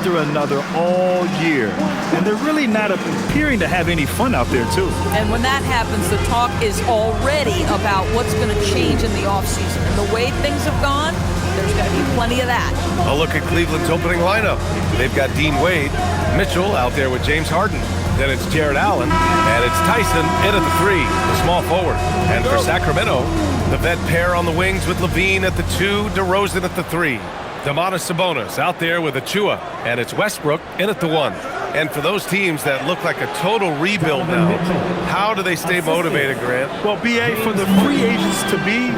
after another all year. And they're really not appearing to have any fun out there, too. And when that happens, the talk is already about what's going to change in the offseason. And the way things have gone, there's going to be plenty of that. A look at Cleveland's opening lineup. They've got Dean Wade, Mitchell out there with James Harden. Then it's Jared Allen, and it's Tyson in at the 3, the small forward. And for Sacramento, the vet pair on the wings with Levine at the 2, DeRozan at the 3. Domantas Sabonis out there with Achua, and it's Westbrook in at the 1. And for those teams that look like a total rebuild now, how do they stay motivated, Grant? Well, B.A., for the free agents to be,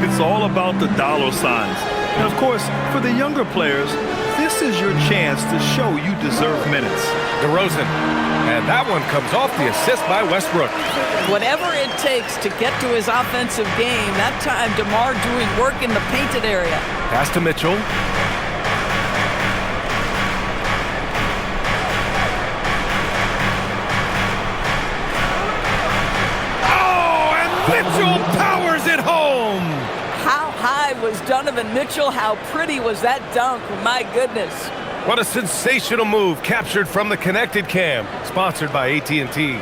it's all about the dollar signs. And, of course, for the younger players, this is your chance to show you deserve minutes. DeRozan, and that one comes off the assist by Westbrook. Whatever it takes to get to his offensive game, that time DeMar doing work in the painted area. Pass to Mitchell. Mitchell powers it home! How high was Donovan Mitchell? How pretty was that dunk? My goodness. What a sensational move captured from the Connected Cam, sponsored by AT&T.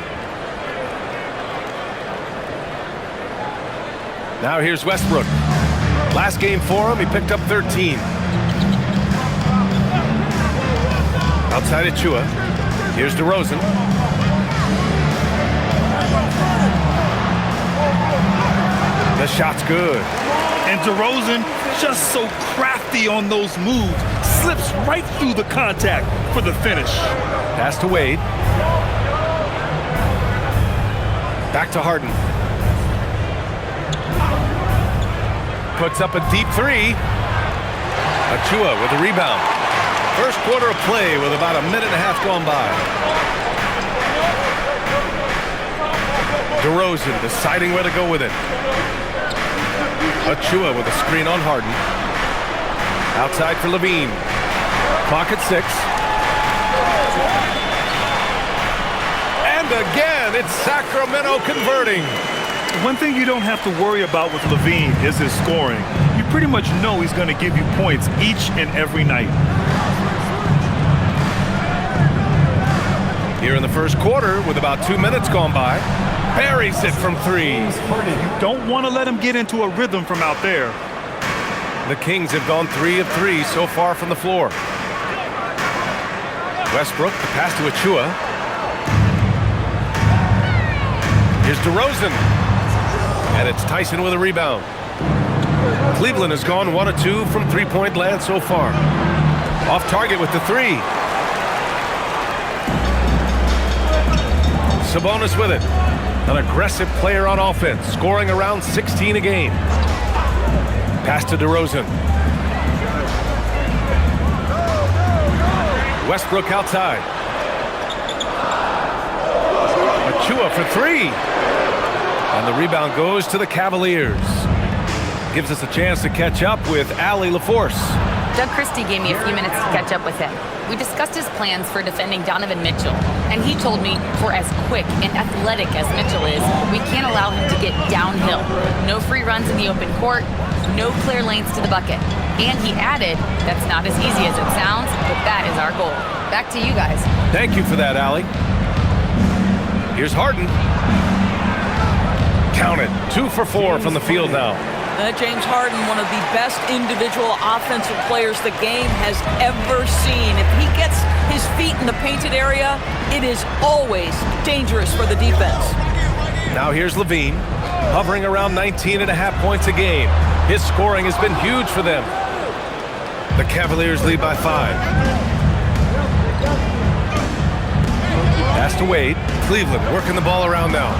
Now here's Westbrook. Last game for him, he picked up 13. Outside Achua. Here's DeRozan. The shot's good. And DeRozan, just so crafty on those moves, slips right through the contact for the finish. Pass to Wade. Back to Harden. Puts up a deep 3. Achua with a rebound. First quarter of play with about a minute and a half gone by. DeRozan deciding where to go with it. Achua with a screen on Harden. Outside for Levine. Clock at 6. And again, it's Sacramento converting. One thing you don't have to worry about with Levine is his scoring. You pretty much know he's going to give you points each and every night. Here in the first quarter, with about 2 minutes gone by, buries it from 3. You don't want to let him get into a rhythm from out there. The Kings have gone 3 of 3 so far from the floor. Westbrook, the pass to Achua. Here's DeRozan. And it's Tyson with a rebound. Cleveland has gone 1 of 2 from three-point land so far. Off target with the 3. Sabonis with it. An aggressive player on offense, scoring around 16 a game. Pass to DeRozan. Westbrook outside. Achua for 3. And the rebound goes to the Cavaliers. Gives us a chance to catch up with Allie LaForce. Doug Christie gave me a few minutes to catch up with him. We discussed his plans for defending Donovan Mitchell, and he told me for as quick and athletic as Mitchell is, we can't allow him to get downhill. No free runs in the open court, no clear lanes to the bucket. And he added, that's not as easy as it sounds, but that is our goal. Back to you guys. Thank you for that, Allie. Here's Harden. Count it, 2 for 4 from the field now. James Harden, one of the best individual offensive players the game has ever seen. If he gets his feet in the painted area, it is always dangerous for the defense. Now here's Levine, hovering around 19.5 points a game. His scoring has been huge for them. The Cavaliers lead by 5. Pass to Wade. Cleveland working the ball around now.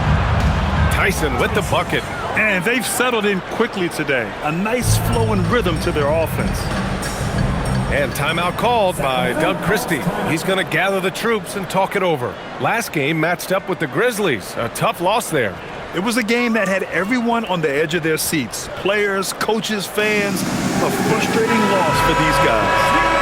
Tyson with the bucket. And they've settled in quickly today. A nice flowing rhythm to their offense. And timeout called by Doug Christie. He's going to gather the troops and talk it over. Last game matched up with the Grizzlies. A tough loss there. It was a game that had everyone on the edge of their seats. Players, coaches, fans. A frustrating loss for these guys.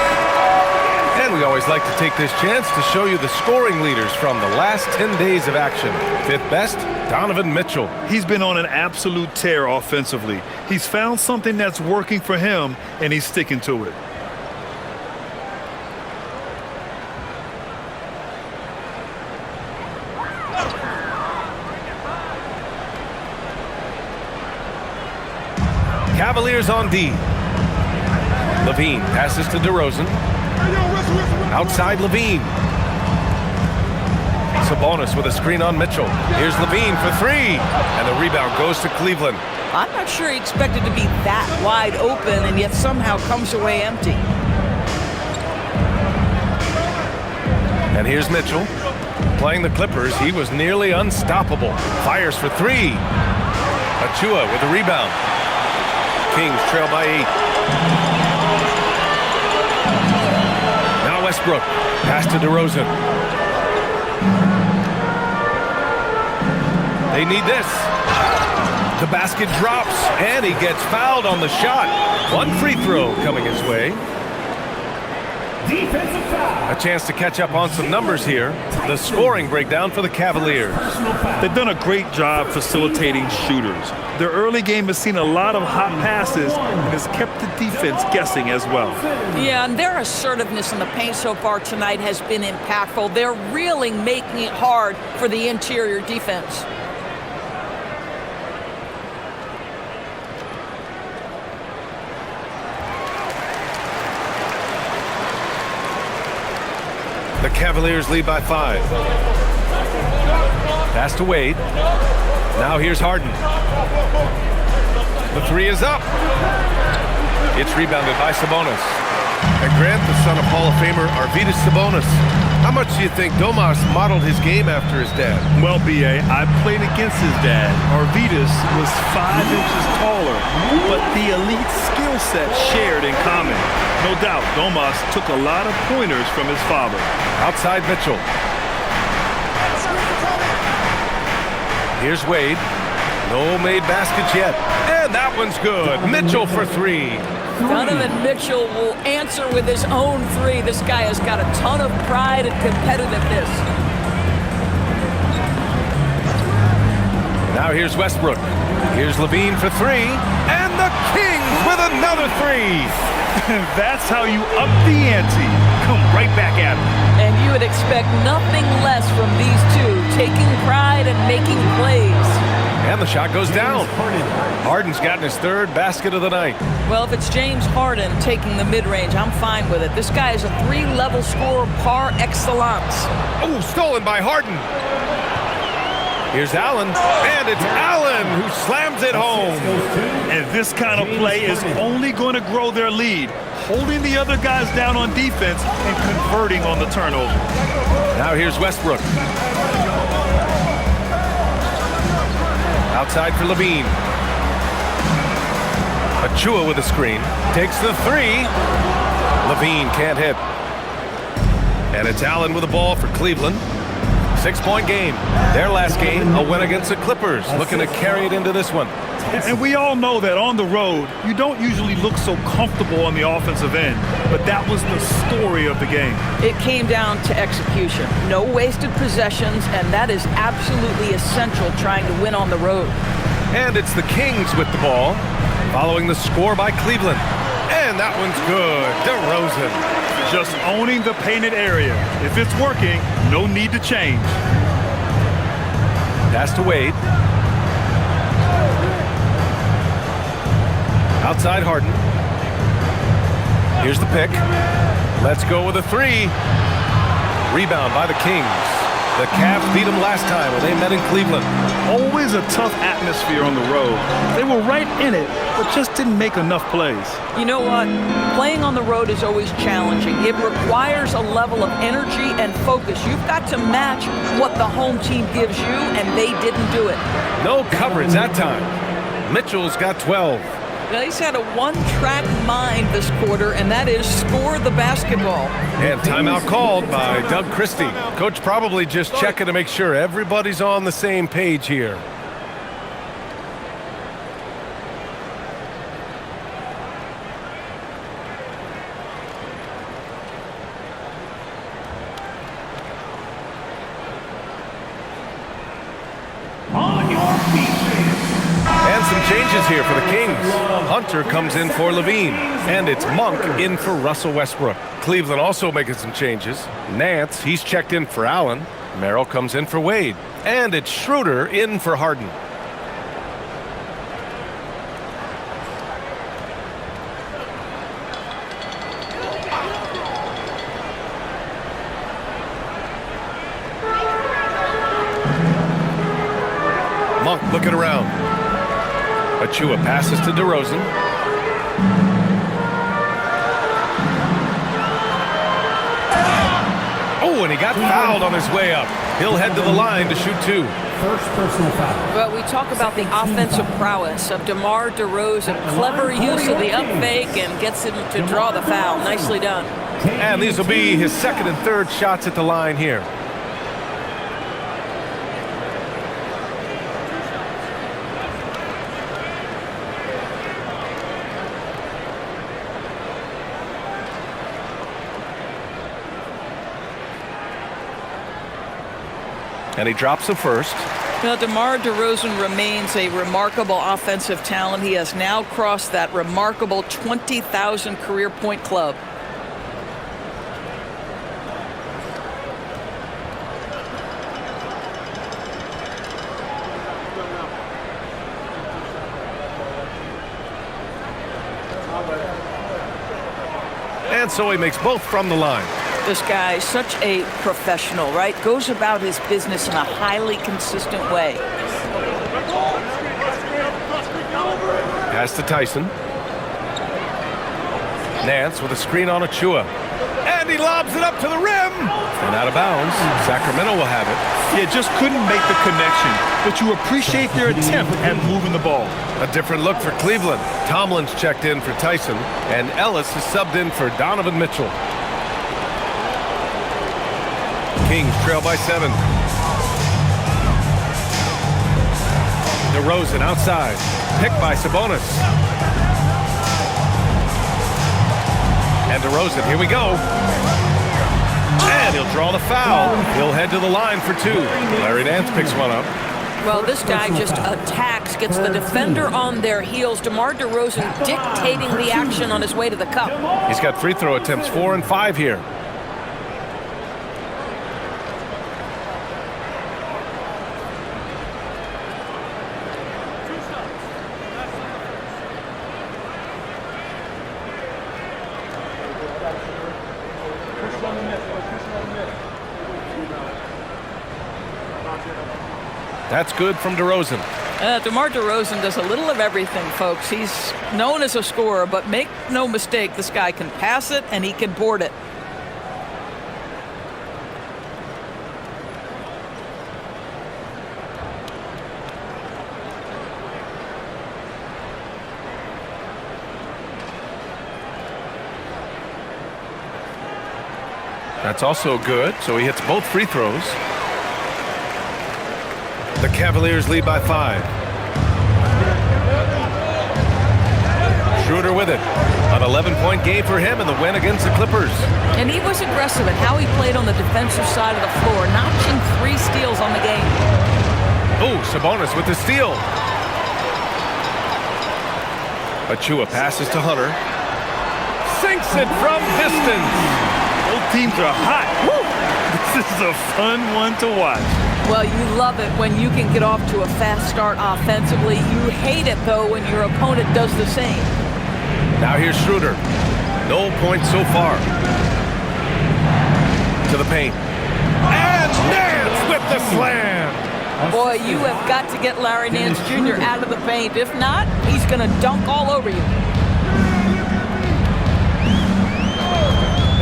And we always like to take this chance to show you the scoring leaders from the last 10 days of action. 5th best, Donovan Mitchell. He's been on an absolute tear offensively. He's found something that's working for him, and he's sticking to it. Cavaliers on D. Levine passes to DeRozan. Outside Levine. Sabonis with a screen on Mitchell. Here's Levine for three. And the rebound goes to Cleveland. I'm not sure he expected to be that wide open and yet somehow comes away empty. And here's Mitchell. Playing the Clippers, he was nearly unstoppable. Fires for three. Achua with the rebound. Kings trail by 8. Now Westbrook. Pass to DeRozan. They need this. The basket drops, and he gets fouled on the shot. One free throw coming his way. Defensive foul. A chance to catch up on some numbers here. The scoring breakdown for the Cavaliers. They've done a great job facilitating shooters. Their early game has seen a lot of hot passes and has kept the defense guessing as well. Yeah, and their assertiveness in the paint so far tonight has been impactful. They're really making it hard for the interior defense. The Cavaliers lead by 5. Pass to Wade. Now here's Harden. The three is up. It's rebounded by Sabonis. And Grant, the son of Hall of Famer Arvydas Sabonis. How much do you think Domas modeled his game after his dad? Well, B.A., I played against his dad. Arvydas was 5 inches taller, but the elite skill set shared in common. No doubt, Domas took a lot of pointers from his father. Outside Mitchell. Here's Wade. No made baskets yet. And that one's good. Mitchell for three. Donovan Mitchell will answer with his own three. This guy has got a ton of pride and competitiveness. Now here's Westbrook. Here's Levine for three. And the Kings with another three. That's how you up the ante. Come right back at him. And you would expect nothing less from these two, taking pride and making plays. And the shot goes down. Harden's gotten his third basket of the night. Well, if it's James Harden taking the mid-range, I'm fine with it. This guy is a 3-level scorer par excellence. Oh, stolen by Harden. Here's Allen, and it's Allen who slams it home. And this kind of play is only going to grow their lead, holding the other guys down on defense and converting on the turnover. Now here's Westbrook. Outside for Levine. Achua with a screen. Takes the three. Levine can't hit. And it's Allen with the ball for Cleveland. 6-point game. Their last game, a win against the Clippers. Looking to carry it into this one. And we all know that on the road, you don't usually look so comfortable on the offensive end. But that was the story of the game. It came down to execution. No wasted possessions, and that is absolutely essential trying to win on the road. And it's the Kings with the ball, following the score by Cleveland. And that one's good. DeRozan. Just owning the painted area. If it's working, no need to change. Pass to Wade. Outside Harden. Here's the pick. Let's go with a three. Rebound by the Kings. The Cavs beat them last time when they met in Cleveland. Always a tough atmosphere on the road. They were right in it, but just didn't make enough plays. You know what? Playing on the road is always challenging. It requires a level of energy and focus. You've got to match what the home team gives you, and they didn't do it. No coverage that time. Mitchell's got 12. Now, he's had a one-track mind this quarter, and that is score the basketball. And timeout called by Doug Christie. Coach probably just checking to make sure everybody's on the same page here. On your feet. And some changes here for the Kings. Hunter comes in for Levine. And it's Monk in for Russell Westbrook. Cleveland also making some changes. Nance, he's checked in for Allen. Merrill comes in for Wade. And it's Schroeder in for Harden. Monk looking around. Achua passes to DeRozan. Oh, and he got fouled on his way up. He'll head to the line to shoot 2. First personal foul. Well, we talk about the offensive prowess of DeMar DeRozan. Clever use of the up fake and gets him to draw the foul. Nicely done. And these will be his second and third shots at the line here. And he drops the first. Now, DeMar DeRozan remains a remarkable offensive talent. He has now crossed that remarkable 20,000 career point club. And so he makes both from the line. This guy is such a professional, right? Goes about his business in a highly consistent way. Pass to Tyson. Nance with a screen on Achua. And he lobs it up to the rim. And out of bounds. Sacramento will have it. Yeah, just couldn't make the connection, but you appreciate their attempt at moving the ball. A different look for Cleveland. Tomlin's checked in for Tyson, and Ellis is subbed in for Donovan Mitchell. Kings trail by 7. DeRozan outside. Picked by Sabonis. And DeRozan, here we go. And he'll draw the foul. He'll head to the line for 2. Larry Nance picks one up. Well, this guy just attacks, gets the defender on their heels. DeMar DeRozan dictating the action on his way to the cup. He's got free throw attempts 4 and 5 here. That's good from DeRozan. DeMar DeRozan does a little of everything, folks. He's known as a scorer, but make no mistake, this guy can pass it and he can board it. That's also good, so he hits both free throws. The Cavaliers lead by 5. Schroeder with it. An 11-point game for him in the win against the Clippers. And he was aggressive at how he played on the defensive side of the floor, notching 3 steals on the game. Oh, Sabonis with the steal. Achua passes to Hunter. Sinks it from distance. Both teams are hot. Woo! This is a fun one to watch. Well, you love it when you can get off to a fast start offensively. You hate it, though, when your opponent does the same. Now here's Schroeder. No points so far. To the paint. And Nance with the slam. Boy, you have got to get Larry Nance Jr. out of the paint. If not, he's going to dunk all over you.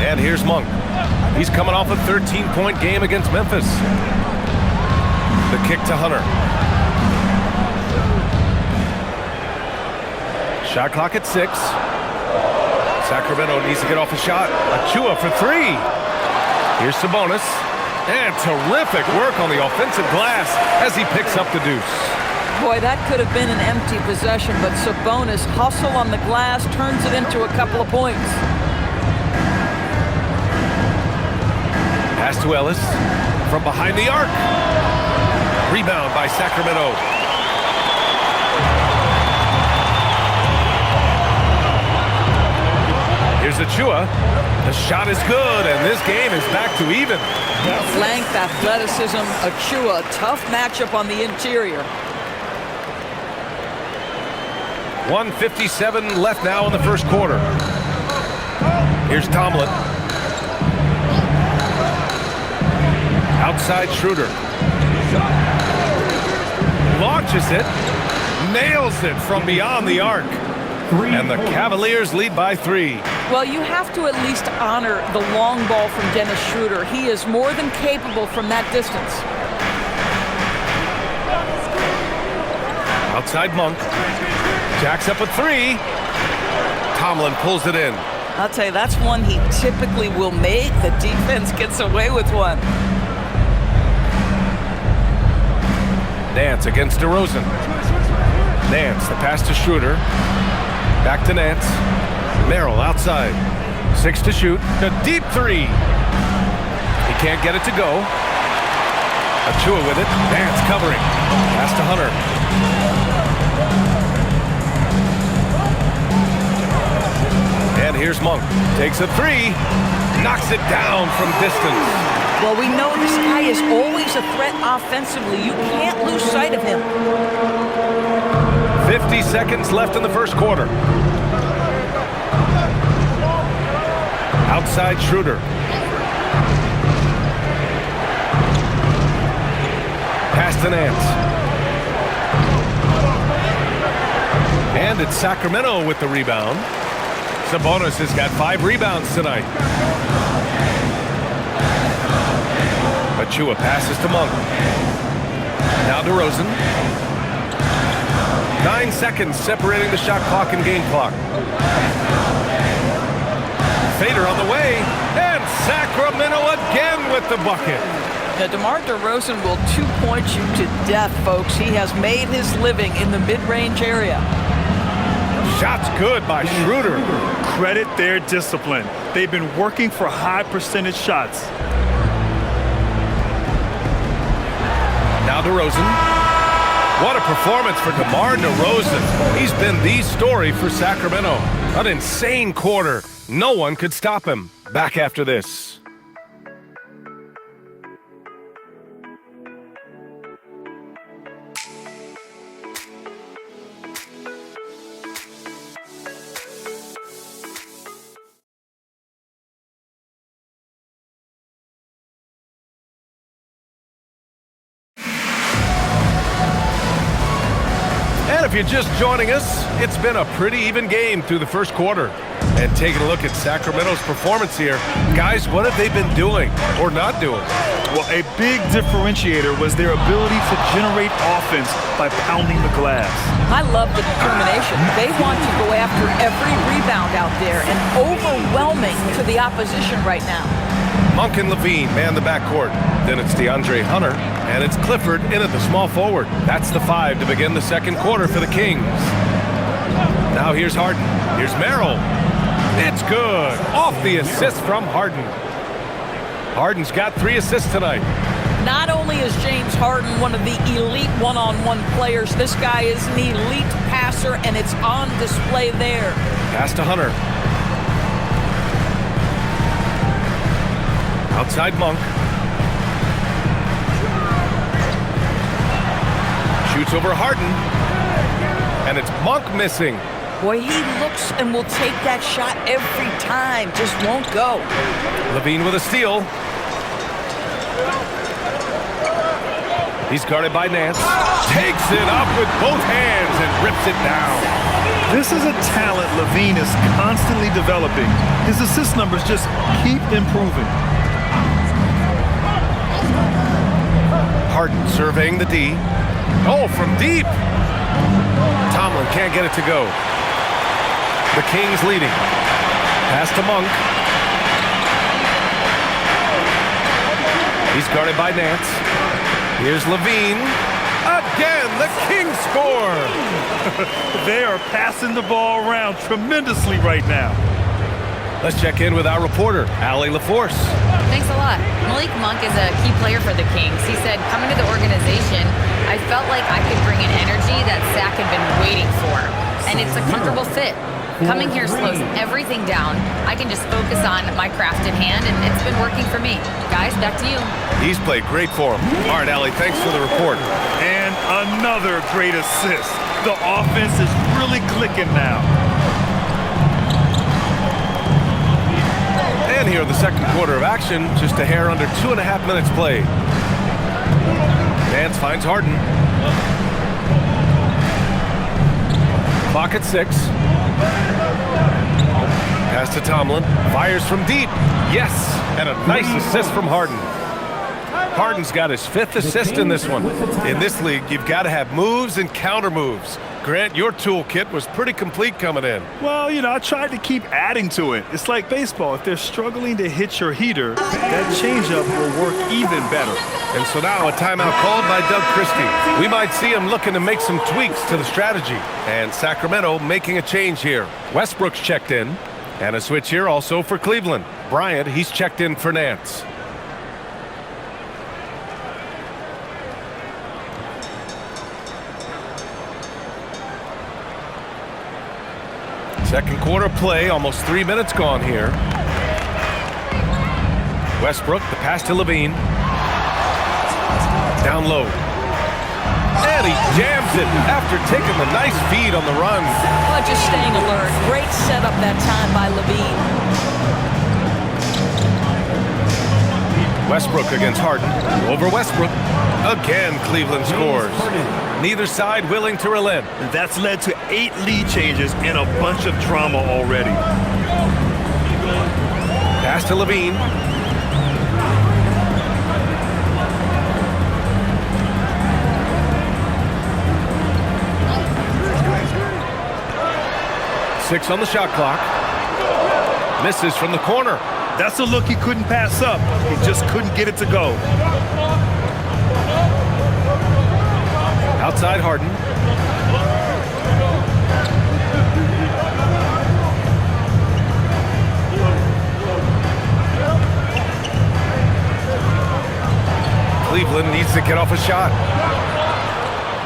And here's Monk. He's coming off a 13-point game against Memphis. The kick to Hunter. Shot clock at 6. Sacramento needs to get off a shot. Achua for 3. Here's Sabonis. And terrific work on the offensive glass as he picks up the deuce. Boy, that could have been an empty possession, but Sabonis hustle on the glass, turns it into a couple of points. Pass to Ellis from behind the arc. Rebound by Sacramento. Here's Achua. The shot is good, and this game is back to even. Length, athleticism, Achua, tough matchup on the interior. 1:57 left now in the first quarter. Here's Tomlin. Outside Schroeder. launches it, nails it from beyond the arc. And the Cavaliers lead by 3. Well, you have to at least honor the long ball from Dennis Schroeder. He is more than capable from that distance. Outside Monk. Jacks up a 3. Tomlin pulls it in. I'll tell you, that's one he typically will make. The defense gets away with one. Nance against DeRozan. Nance, the pass to Schroeder. Back to Nance. Merrill outside. 6 to shoot. A deep 3. He can't get it to go. Achua with it. Nance covering. Pass to Hunter. And here's Monk. Takes a 3. Knocks it down from distance. Well, we know this guy is always a threat offensively. You can't lose sight of him. 50 seconds left in the first quarter. Outside Schroeder. Pass to Nance. And it's Sacramento with the rebound. Sabonis has got 5 rebounds tonight. Achua passes to Monk. Now DeRozan. 9 seconds separating the shot clock and game clock. Fader on the way, and Sacramento again with the bucket. Now, DeMar DeRozan will 2-point you to death, folks. He has made his living in the mid-range area. Shots good by Schroeder. Credit their discipline. They've been working for high percentage shots. Now DeRozan. What a performance for DeMar DeRozan. He's been the story for Sacramento. An insane quarter. No one could stop him. Back after this. And if you're just joining us, it's been a pretty even game through the first quarter. And taking a look at Sacramento's performance here, guys, what have they been doing or not doing? Well, a big differentiator was their ability to generate offense by pounding the glass. I love the determination. They want to go after every rebound out there and overwhelming to the opposition right now. Monk and Levine man the backcourt. Then it's DeAndre Hunter, and it's Clifford in at the small forward. That's the 5 to begin the second quarter for the Kings. Now here's Harden. Here's Merrill. It's good. Off the assist from Harden. Harden's got 3 assists tonight. Not only is James Harden one of the elite one-on-one players, this guy is an elite passer, and it's on display there. Pass to Hunter. Outside Monk. Shoots over Harden. And it's Monk missing. Boy, he looks and will take that shot every time. Just won't go. Levine with a steal. He's guarded by Nance. Takes it up with both hands and rips it down. This is a talent Levine is constantly developing. His assist numbers just keep improving. Harden surveying the D. Oh, from deep. Tomlin can't get it to go. The Kings leading. Pass to Monk. He's guarded by Nance. Here's Levine. Again, the Kings score. They are passing the ball around tremendously right now. Let's check in with our reporter, Allie LaForce. Thanks a lot. Malik Monk is a key player for the Kings. He said, coming to the organization, I felt like I could bring an energy that Sac had been waiting for. And it's a comfortable fit. Coming here slows everything down. I can just focus on my craft in hand, and it's been working for me. Guys, back to you. He's played great for him. All right, Allie, thanks for the report. And another great assist. The offense is really clicking now. And here in the second quarter of action, just a hair under 2.5 minutes played. Nance finds Harden. Clock at 6. Pass to Tomlin. Fires from deep. Yes! And a nice assist from Harden. Harden's got his 5th assist in this one. In this league, you've got to have moves and counter moves. Grant, your toolkit was pretty complete coming in. Well, I tried to keep adding to it. It's like baseball. If they're struggling to hit your heater, that changeup will work even better. And so now a timeout called by Doug Christie. We might see him looking to make some tweaks to the strategy. And Sacramento making a change here. Westbrook's checked in. And a switch here also for Cleveland. Bryant, he's checked in for Nance. Second quarter play, almost 3 minutes gone here. Westbrook, the pass to Levine. Down low. And he jams it after taking the nice feed on the run. Oh, just staying alert. Great setup that time by Levine. Westbrook against Harden. Over Westbrook. Again, Cleveland scores. Neither side willing to relent. That's led to 8 lead changes and a bunch of drama already. Pass to Levine. Six on the shot clock. Misses from the corner. That's a look he couldn't pass up. He just couldn't get it to go. Outside Harden. Cleveland needs to get off a shot.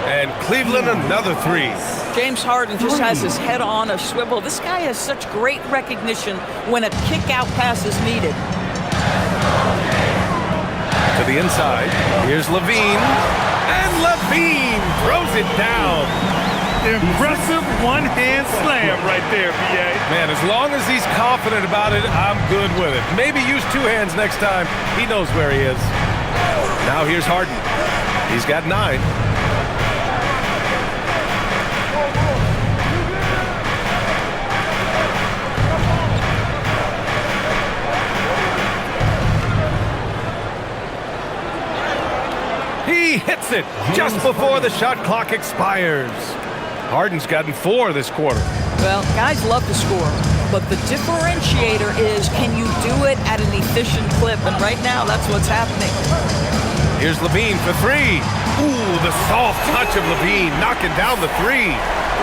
And Cleveland another 3. James Harden just has his head on a swivel. This guy has such great recognition when a kick-out pass is needed. To the inside. Here's Levine. And Levine throws it down. Impressive one-hand slam right there, B.A. Man, as long as he's confident about it, I'm good with it. Maybe use 2 hands next time. He knows where he is. Now here's Harden. He's got 9. He hits it just before the shot clock expires. Harden's gotten 4 this quarter. Well, guys love to score, but the differentiator is, can you do it at an efficient clip? And right now, that's what's happening. Here's Levine for 3. Ooh, the soft touch of Levine knocking down the 3.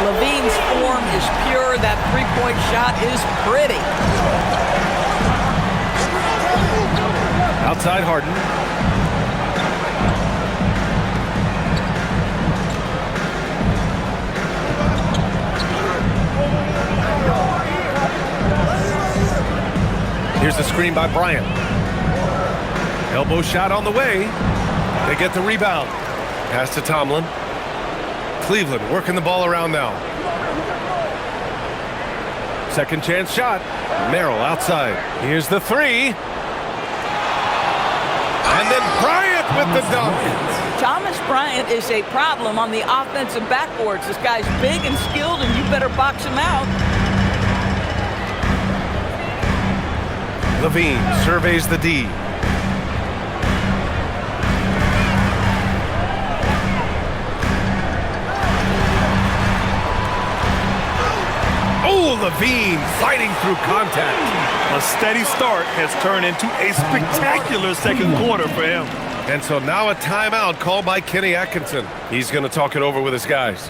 Levine's form is pure. That three-point shot is pretty. Outside Harden. Here's the screen by Bryant. Elbow shot on the way. They get the rebound. Pass to Tomlin. Cleveland working the ball around now. Second chance shot. Merrill outside. Here's the 3. And then Bryant with the dunk. Thomas Bryant is a problem on the offensive backboards. This guy's big and skilled, and you better box him out. Levine surveys the D. Oh, Levine fighting through contact. A steady start has turned into a spectacular second quarter for him. And so now a timeout called by Kenny Atkinson. He's going to talk it over with his guys.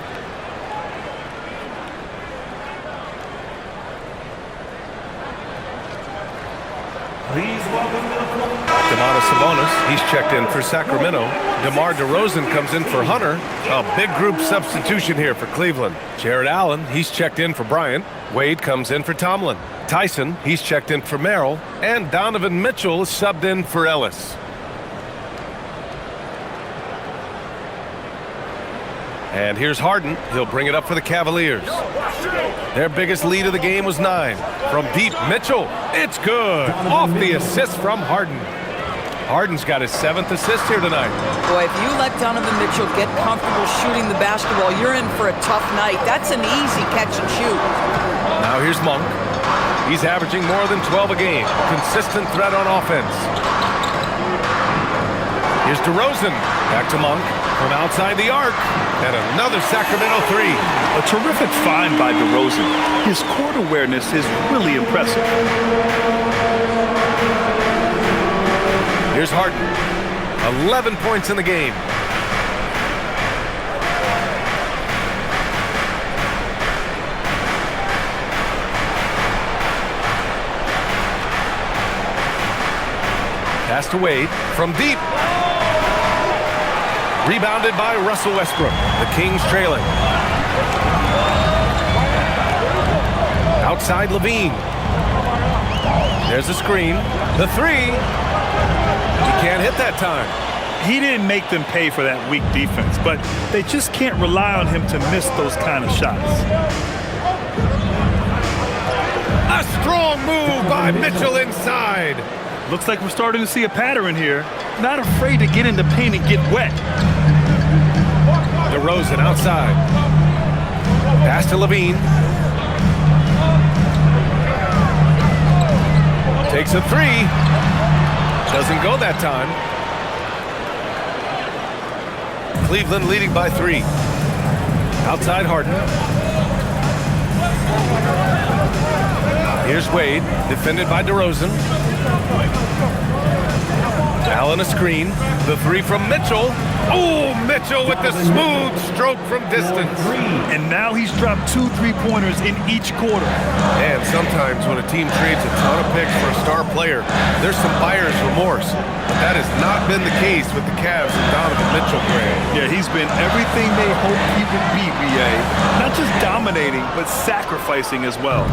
DeMar Sabonis, he's checked in for Sacramento. DeMar DeRozan comes in for Hunter. A big group substitution here for Cleveland. Jared Allen, he's checked in for Bryant. Wade comes in for Tomlin. Tyson, he's checked in for Merrill. And Donovan Mitchell is subbed in for Ellis. And here's Harden. He'll bring it up for the Cavaliers. Their biggest lead of the game was 9. From deep, Mitchell. It's good. Off the assist from Harden. Harden's got his 7th assist here tonight. Boy, if you let Donovan Mitchell get comfortable shooting the basketball, you're in for a tough night. That's an easy catch and shoot. Now here's Monk. He's averaging more than 12 a game. Consistent threat on offense. Here's DeRozan. Back to Monk from outside the arc. And another Sacramento three. A terrific find by DeRozan. His court awareness is really impressive. Here's Harden. 11 points in the game. Pass to Wade from deep. Rebounded by Russell Westbrook. The Kings trailing. Outside Levine. There's a screen. The three. He can't hit that time. He didn't make them pay for that weak defense, but they just can't rely on him to miss those kind of shots. A strong move by Mitchell inside. Looks like we're starting to see a pattern here. Not afraid to get in the paint and get wet. DeRozan outside. Pass to Levine. Takes a three. Doesn't go that time. Cleveland leading by 3. Outside Harden. Here's Wade, defended by DeRozan. Allen a screen. The three from Mitchell. Oh, Mitchell with the smooth stroke from distance. And now he's dropped 2 3-pointers in each quarter. And sometimes when a team trades a ton of picks for a star player, there's some buyer's remorse. But that has not been the case with the Cavs and Donovan Mitchell, Greg. Yeah, he's been everything they hoped he would be, BA. Not just dominating, but sacrificing as well.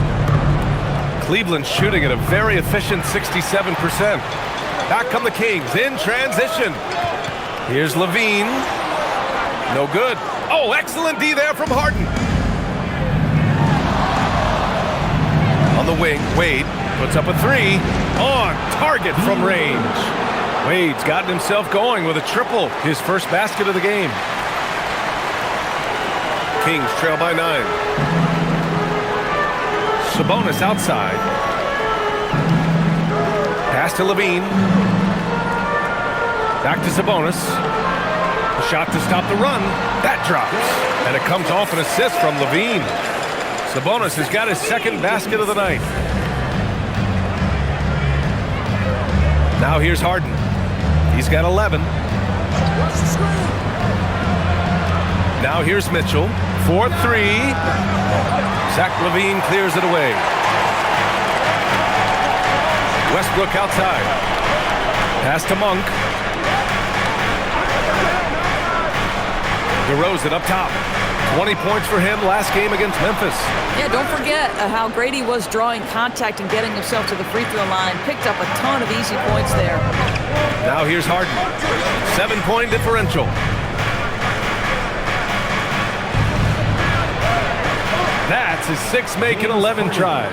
Cleveland shooting at a very efficient 67%. Back come the Kings in transition. Here's Levine. No good. Oh, excellent D there from Harden. On the wing, Wade puts up a three. On target from range. Wade's gotten himself going with a triple. His first basket of the game. Kings trail by 9. Sabonis outside. Pass to Levine. Back to Sabonis. A shot to stop the run. That drops. And it comes off an assist from Levine. Sabonis has got his second basket of the night. Now here's Harden. He's got 11. Now here's Mitchell. 4-3. Zach Levine clears it away. Westbrook outside. Pass to Monk. DeRozan up top. 20 points for him last game against Memphis. Yeah, don't forget how great he was drawing contact and getting himself to the free throw line. Picked up a ton of easy points there. Now here's Harden. 7-point differential. That's his 6 make in 11 tries.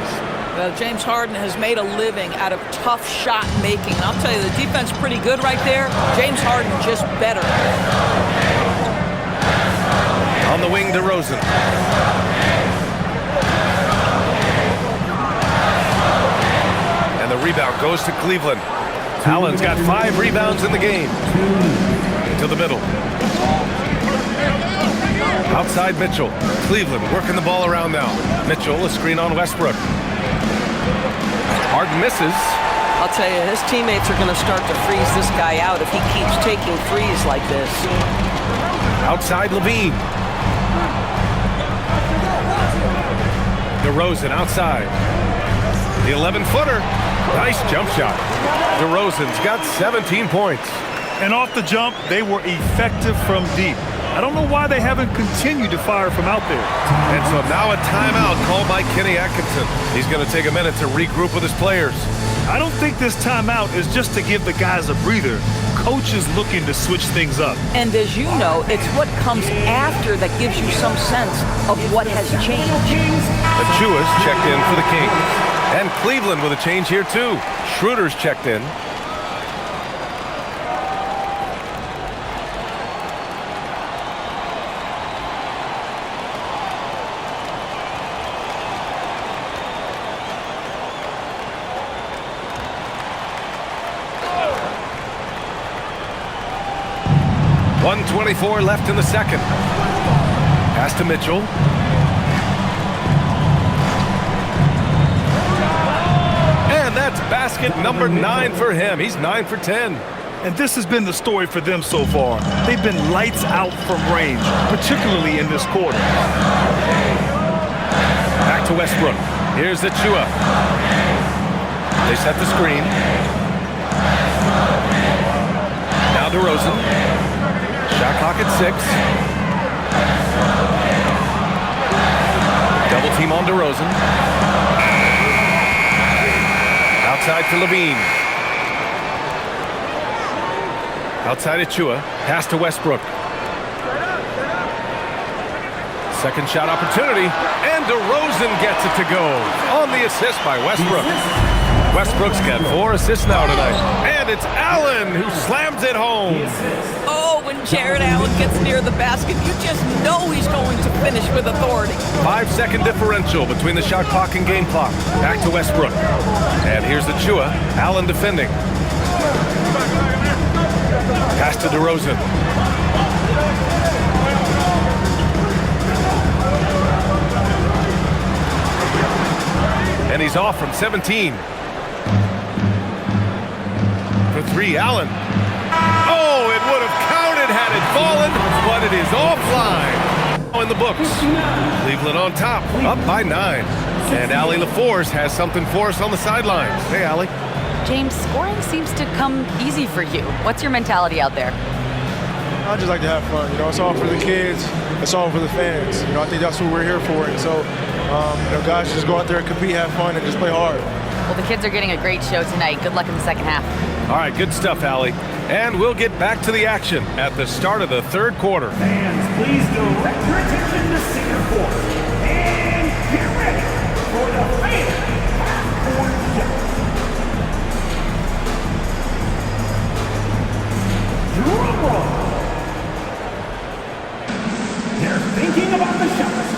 Well, James Harden has made a living out of tough shot making. And I'll tell you, the defense pretty good right there. James Harden just better. On the wing, DeRozan. And the rebound goes to Cleveland. Allen's got 5 rebounds in the game. To the middle. Outside Mitchell. Cleveland working the ball around now. Mitchell, a screen on Westbrook. Harden misses. I'll tell you, his teammates are going to start to freeze this guy out if he keeps taking threes like this. Outside Levine. DeRozan outside. The 11-footer. Nice jump shot. DeRozan's got 17 points. And off the jump, they were effective from deep. I don't know why they haven't continued to fire from out there. And so now a timeout called by Kenny Atkinson. He's going to take a minute to regroup with his players. I don't think this timeout is just to give the guys a breather. Coach is looking to switch things up. And as you know, it's what comes after that gives you some sense of what has changed. Achua's checked in for the Kings. And Cleveland with a change here too. Schroeder's checked in. 1:24 left in the second. Pass to Mitchell. And that's basket number 9 for him. He's 9 for 10. And this has been the story for them so far. They've been lights out from range, particularly in this quarter. Back to Westbrook. Here's Achua. They set the screen. Now DeRozan. Shot clock at 6. Double team on DeRozan. Outside to Levine. Outside Achua. Pass to Westbrook. Second shot opportunity. And DeRozan gets it to go. On the assist by Westbrook. Westbrook's got 4 assists now tonight. And it's Allen who slams it home. Oh, when Jared Allen gets near the basket, you just know he's going to finish with authority. 5-second differential between the shot clock and game clock. Back to Westbrook. And here's Achua. Allen defending. Pass to DeRozan. And he's off from 17. For 3, Allen. Oh, it would have counted had it fallen, but it is offline. In the books. Cleveland on top, up by 9. And Allie LaForce has something for us on the sidelines. Hey, Allie. James, scoring seems to come easy for you. What's your mentality out there? I just like to have fun. It's all for the kids. It's all for the fans. I think that's what we're here for. And so, guys, just go out there and compete, have fun, and just play hard. Well, the kids are getting a great show tonight. Good luck in the second half. All right, good stuff, Allie. And we'll get back to the action at the start of the third quarter. Fans, please direct your attention to center court. And get ready for the fan half-court show. Drum roll. They're thinking about the shots.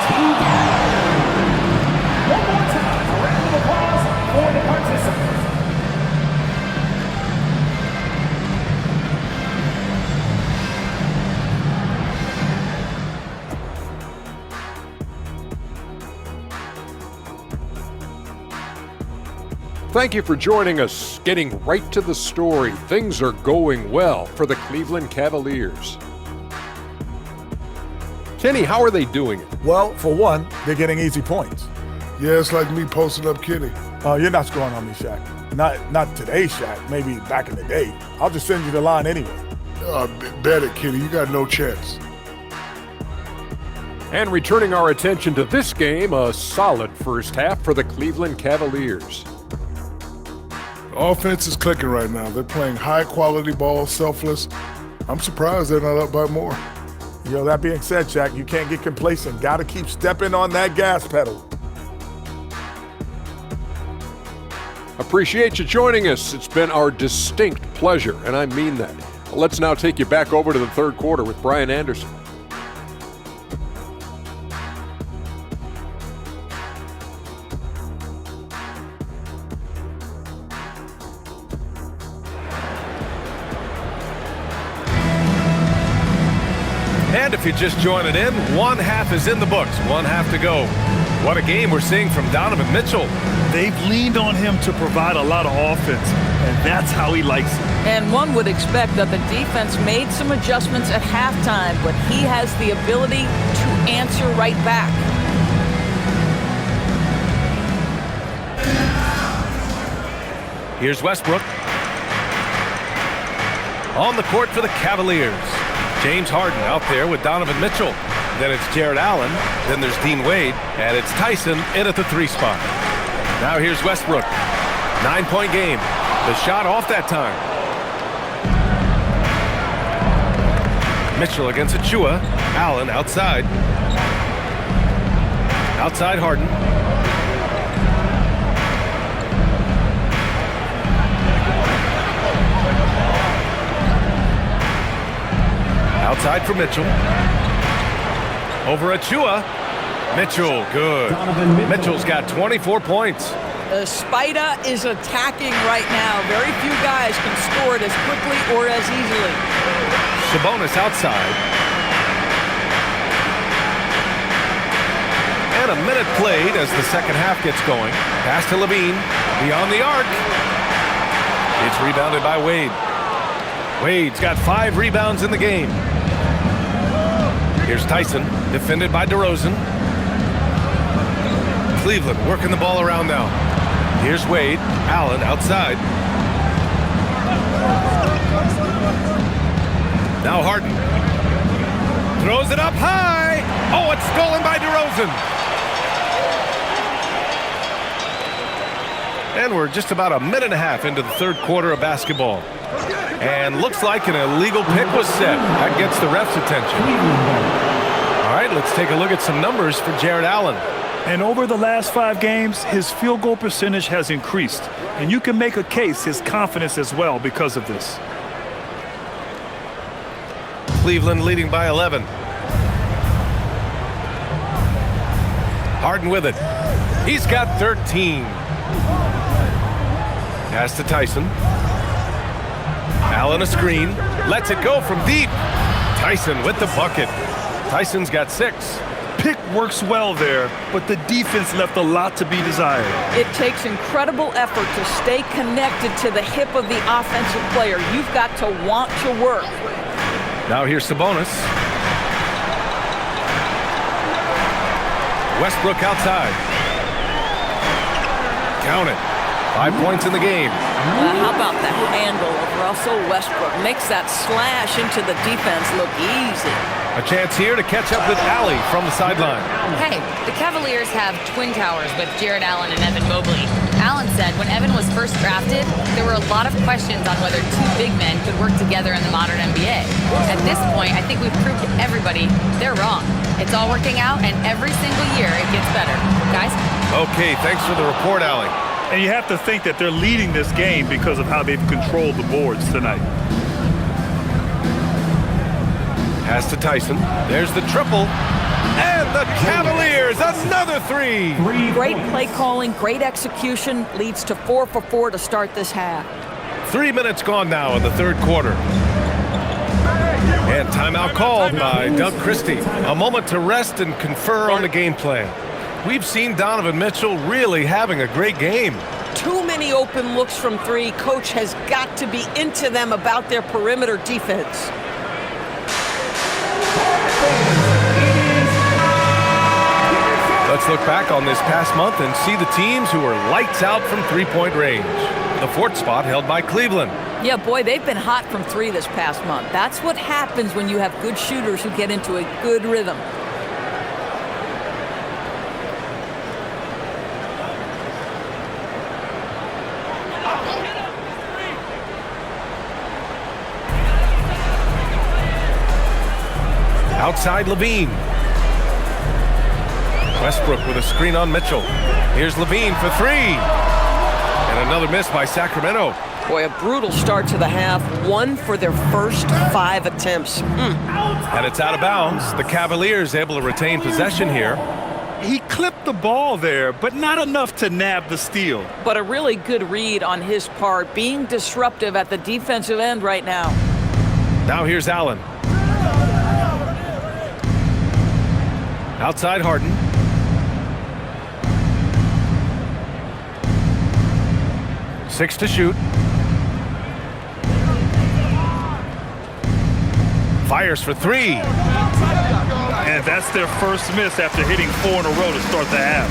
Team one more time, a round of applause for the participants. Thank you for joining us. Getting right to the story, things are going well for the Cleveland Cavaliers. Kenny, how are they doing it? Well, for one, they're getting easy points. Yeah, it's like me posting up Kenny. You're not scoring on me, Shaq. Not today, Shaq. Maybe back in the day. I'll just send you the line anyway. Bet it, Kenny. You got no chance. And returning our attention to this game, a solid first half for the Cleveland Cavaliers. Offense is clicking right now. They're playing high-quality ball, selfless. I'm surprised they're not up by more. That being said, Shaq, you can't get complacent. Got to keep stepping on that gas pedal. Appreciate you joining us. It's been our distinct pleasure, and I mean that. Let's now take you back over to the third quarter with Brian Anderson. And if you're just joining in, one half is in the books, one half to go. What a game we're seeing from Donovan Mitchell. They've leaned on him to provide a lot of offense, and that's how he likes it. And one would expect that the defense made some adjustments at halftime, but he has the ability to answer right back. Here's Westbrook. On the court for the Cavaliers. James Harden out there with Donovan Mitchell. Then it's Jared Allen. Then there's Dean Wade. And it's Tyson in at the 3 spot. Now here's Westbrook. 9-point game. The shot off that time. Mitchell against Achua. Allen outside. Outside Harden. Outside for Mitchell. Over Achua. Mitchell, good. Mitchell's got 24 points. The Spider is attacking right now. Very few guys can score it as quickly or as easily. Sabonis outside. And a minute played as the second half gets going. Pass to Levine. Beyond the arc. It's rebounded by Wade. Wade's got 5 rebounds in the game. Here's Tyson, defended by DeRozan. Cleveland working the ball around now. Here's Wade. Allen outside. Now Harden. Throws it up high. Oh, it's stolen by DeRozan. And we're just about a minute and a half into the third quarter of basketball. And looks like an illegal pick was set. That gets the ref's attention. All right, let's take a look at some numbers for Jared Allen. And over the last 5 games, his field goal percentage has increased. And you can make a case his confidence as well because of this. Cleveland leading by 11. Harden with it. He's got 13. Pass to Tyson. Allen a screen. Lets it go from deep. Tyson with the bucket. Tyson's got 6. Pick works well there, but the defense left a lot to be desired. It takes incredible effort to stay connected to the hip of the offensive player. You've got to want to work. Now here's Sabonis. Westbrook outside. Count it. 5 points in the game. How about the handle of Russell Westbrook? Makes that slash into the defense look easy. A chance here to catch up with Allie from the sideline. Hey, the Cavaliers have twin towers with Jared Allen and Evan Mobley. Allen said when Evan was first drafted, there were a lot of questions on whether 2 big men could work together in the modern NBA. At this point, I think we've proved to everybody they're wrong. It's all working out, and every single year it gets better. Guys? Okay, thanks for the report, Allie. And you have to think that they're leading this game because of how they've controlled the boards tonight. Pass to Tyson. There's the triple. And the Cavaliers, another 3. Great play calling, great execution, leads to 4 for 4 to start this half. 3 minutes gone now in the third quarter. And timeout called by Doug Christie. A moment to rest and confer on the game plan. We've seen Donovan Mitchell really having a great game. Too many open looks from 3. Coach has got to be into them about their perimeter defense. Let's look back on this past month and see the teams who are lights out from three-point range. The 4th spot held by Cleveland. Yeah, boy, they've been hot from 3 this past month. That's what happens when you have good shooters who get into a good rhythm. Outside Levine. Westbrook with a screen on Mitchell. Here's Levine for 3. And another miss by Sacramento. Boy, a brutal start to the half. 1 for their first 5 attempts. And it's out of bounds. The Cavaliers able to retain possession here. He clipped the ball there, but not enough to nab the steal. But a really good read on his part, being disruptive at the defensive end right now. Now here's Allen. Outside Harden. Six to shoot. Fires for 3. And that's their first miss after hitting 4 in a row to start the half.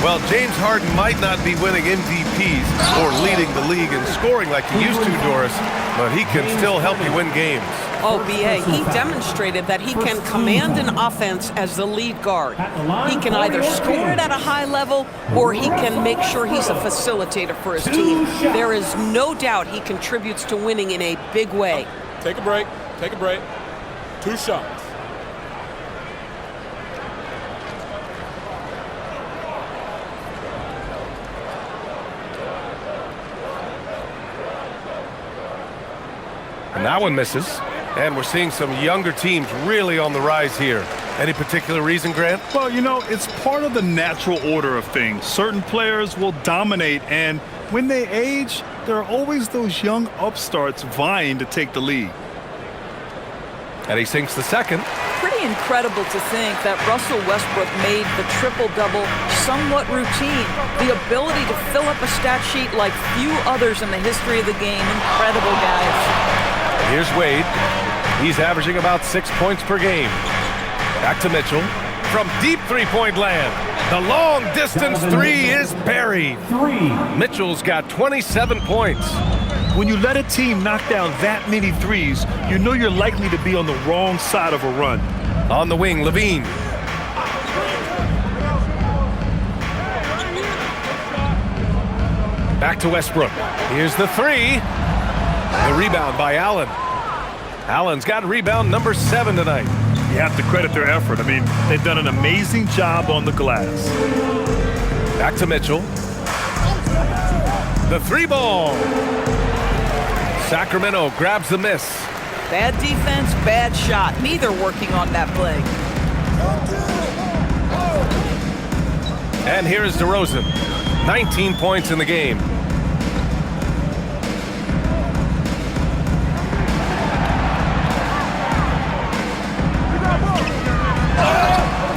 Well, James Harden might not be winning MVPs or leading the league in scoring like he used to, Doris, but he can still help you win games. Oh, B.A., he demonstrated that he can command an offense as the lead guard. He can either score it at a high level or he can make sure he's a facilitator for his team. There is no doubt he contributes to winning in a big way. Take a break. Take a break. 2 shots. And that one misses. And we're seeing some younger teams really on the rise here. Any particular reason, Grant? Well, you know, it's part of the natural order of things. Certain players will dominate, and when they age, there are always those young upstarts vying to take the lead. And he sinks the second. Pretty incredible to think that Russell Westbrook made the triple-double somewhat routine. The ability to fill up a stat sheet like few others in the history of the game. Incredible, guys. Here's Wade. He's averaging about 6 points per game. Back to Mitchell. From deep three-point land. The long-distance three is buried. Mitchell's got 27 points. When you let a team knock down that many threes, you know you're likely to be on the wrong side of a run. On the wing, Levine. Back to Westbrook. Here's the three. The rebound by Allen. Allen's got rebound number 7 tonight. You have to credit their effort. I mean, they've done an amazing job on the glass. Back to Mitchell. The three ball. Sacramento grabs the miss. Bad defense, bad shot. Neither working on that play. And here is DeRozan. 19 points in the game.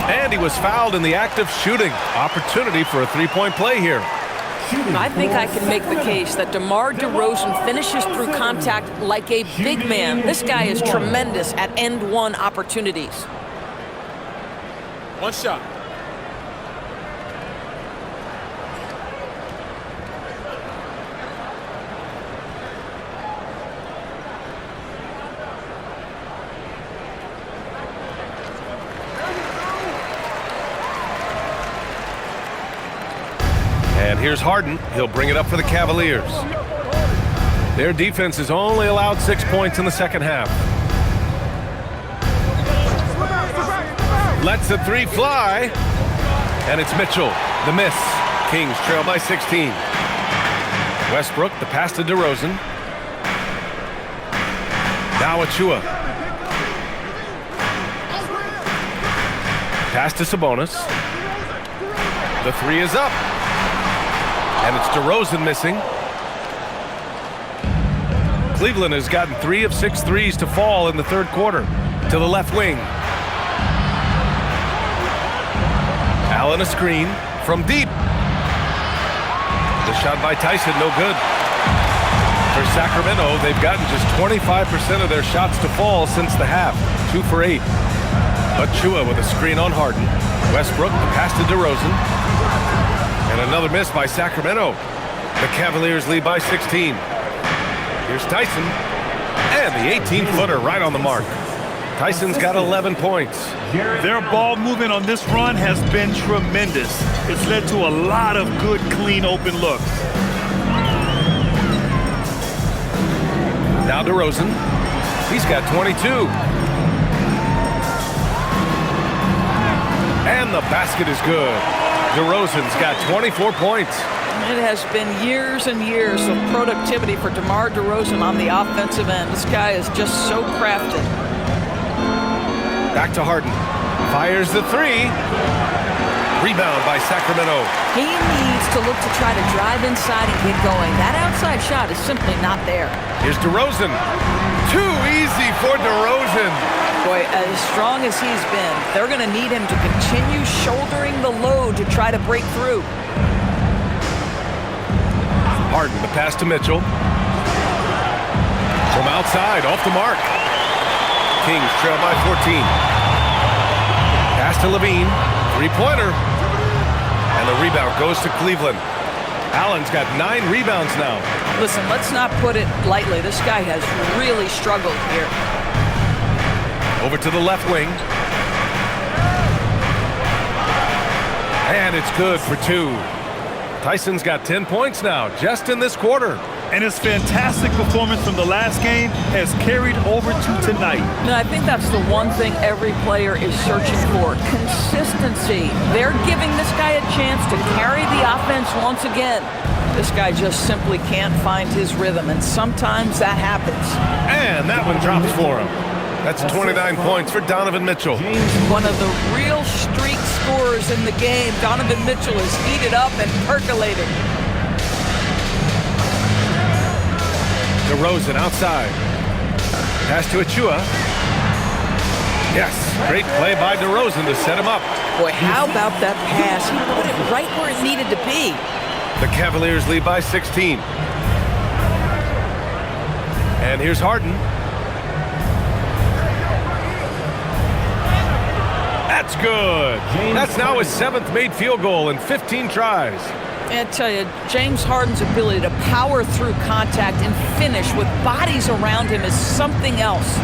And he was fouled in the act of shooting. Opportunity for a three-point play here. I think I can make the case that DeMar DeRozan finishes through contact like a big man. This guy is tremendous at end-one opportunities. One shot. And here's Harden. He'll bring it up for the Cavaliers. Their defense has only allowed 6 points in the second half. Lets the three fly. And it's Mitchell. The miss. Kings trail by 16. Westbrook, the pass to DeRozan. Now Achua. Pass to Sabonis. The three is up. And it's DeRozan missing. Cleveland has gotten 3 of 6 threes to fall in the third quarter. To the left wing. Allen a screen from deep. The shot by Tyson, no good. For Sacramento, they've gotten just 25% of their shots to fall since the half. 2 for 8. Achua with a screen on Harden. Westbrook, the pass to DeRozan. And another miss by Sacramento. The Cavaliers lead by 16. Here's Tyson. And the 18-footer right on the mark. Tyson's got 11 points. Their ball movement on this run has been tremendous. It's led to a lot of good, clean, open looks. Now DeRozan. He's got 22. And the basket is good. DeRozan's got 24 points. It has been years and years of productivity for DeMar DeRozan on the offensive end. This guy is just so crafted. Back to Harden. Fires the three. Rebound by Sacramento. He needs to look to try to drive inside and get going. That outside shot is simply not there. Here's DeRozan. Too easy for DeRozan. Boy, as strong as he's been, they're going to need him to continue shouldering the load to try to break through. Harden, the pass to Mitchell. From outside, off the mark. Kings trail by 14. Pass to Levine. Three-pointer. And the rebound goes to Cleveland. Allen's got 9 rebounds now. Listen, let's not put it lightly. This guy has really struggled here. Over to the left wing. And it's good for 2. Tyson's got 10 points now, just in this quarter. And his fantastic performance from the last game has carried over to tonight. No, I think that's the one thing every player is searching for. Consistency. They're giving this guy a chance to carry the offense once again. This guy just simply can't find his rhythm, and sometimes that happens. And that one drops for him. That's 29 points for Donovan Mitchell. One of the real streak scorers in the game. Donovan Mitchell is heated up and percolated. DeRozan outside. Pass to Achua. Yes, great play by DeRozan to set him up. Boy, how about that pass? He put it right where it needed to be. The Cavaliers lead by 16. And here's Harden. That's good. That's now his 7th made field goal in 15 tries. I tell you, James Harden's ability to power through contact and finish with bodies around him is something else.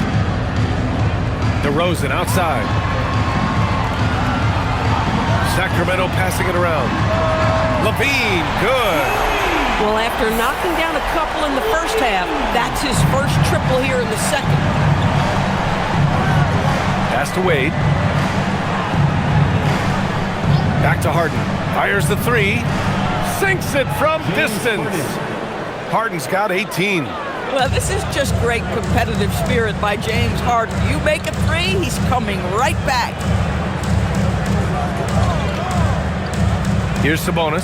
DeRozan outside. Sacramento passing it around. LaVine, good. Well, after knocking down a couple in the first half, that's his first triple here in the second. Pass to Wade. Back to Harden. Fires the three. Sinks it from distance. Harden's got 18. Well, this is just great competitive spirit by James Harden. You make a three, he's coming right back. Here's Sabonis.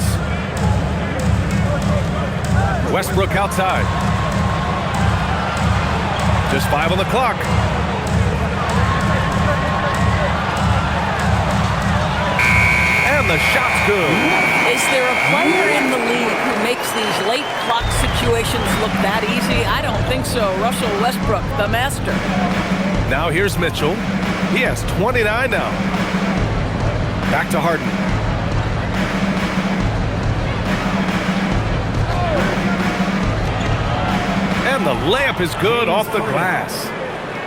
Westbrook outside. Just 5 on the clock. And the shot's good. Is there a player in the league who makes these late clock situations look that easy? I don't think so. Russell Westbrook, the master. Now here's Mitchell. He has 29 now. Back to Harden. And the layup is good off the glass.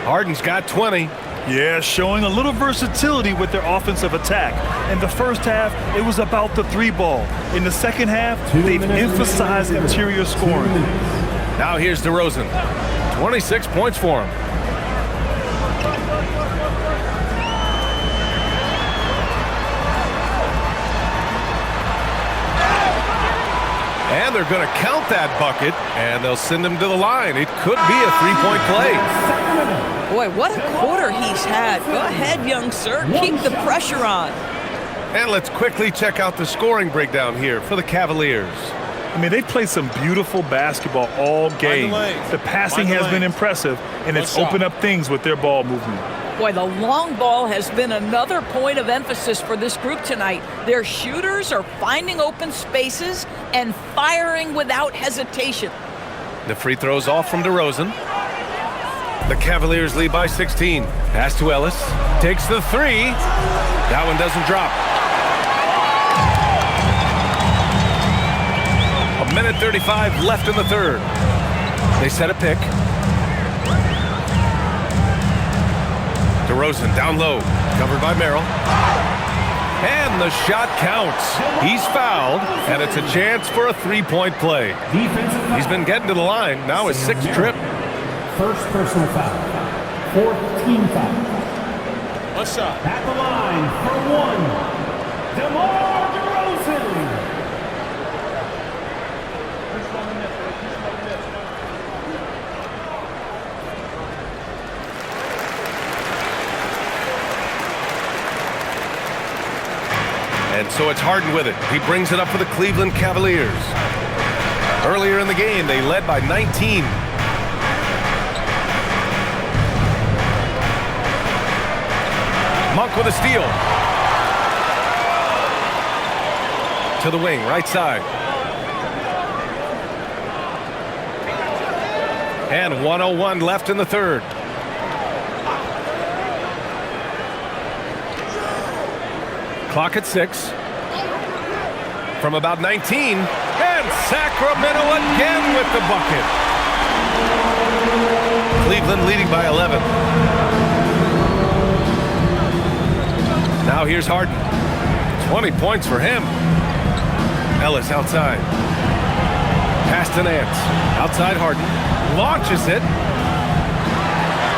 Harden's got 20. Yeah, showing a little versatility with their offensive attack. In the first half, it was about the three ball. In the second half, they've emphasized interior scoring. Now here's DeRozan. 26 points for him. And they're going to count that bucket, and they'll send him to the line. It could be a three-point play. Boy, what a quarter he's had. Go ahead, young sir. Keep the pressure on. And let's quickly check out the scoring breakdown here for the Cavaliers. I mean, they played some beautiful basketball all game. The passing has been impressive, and it's opened up things with their ball movement. Boy, the long ball has been another point of emphasis for this group tonight. Their shooters are finding open spaces and firing without hesitation. The free throw's off from DeRozan. The Cavaliers lead by 16. Pass to Ellis. Takes the three. That one doesn't drop. 1:35 left in the third. They set a pick. DeRozan down low. Covered by Merrill. And the shot counts. He's fouled, and it's a chance for a three-point play. He's been getting to the line. Now his 6th trip. First personal foul. 4th team foul. What's up? At the line for one, DeMar DeRozan. And so it's Harden with it. He brings it up for the Cleveland Cavaliers. Earlier in the game, they led by 19. Monk with a steal. To the wing, right side. And 1:01 left in the third. Clock at 6. From about 19. And Sacramento again with the bucket. Cleveland leading by 11. Now here's Harden. 20 points for him. Ellis outside. Pass to Nance. Outside Harden. Launches it.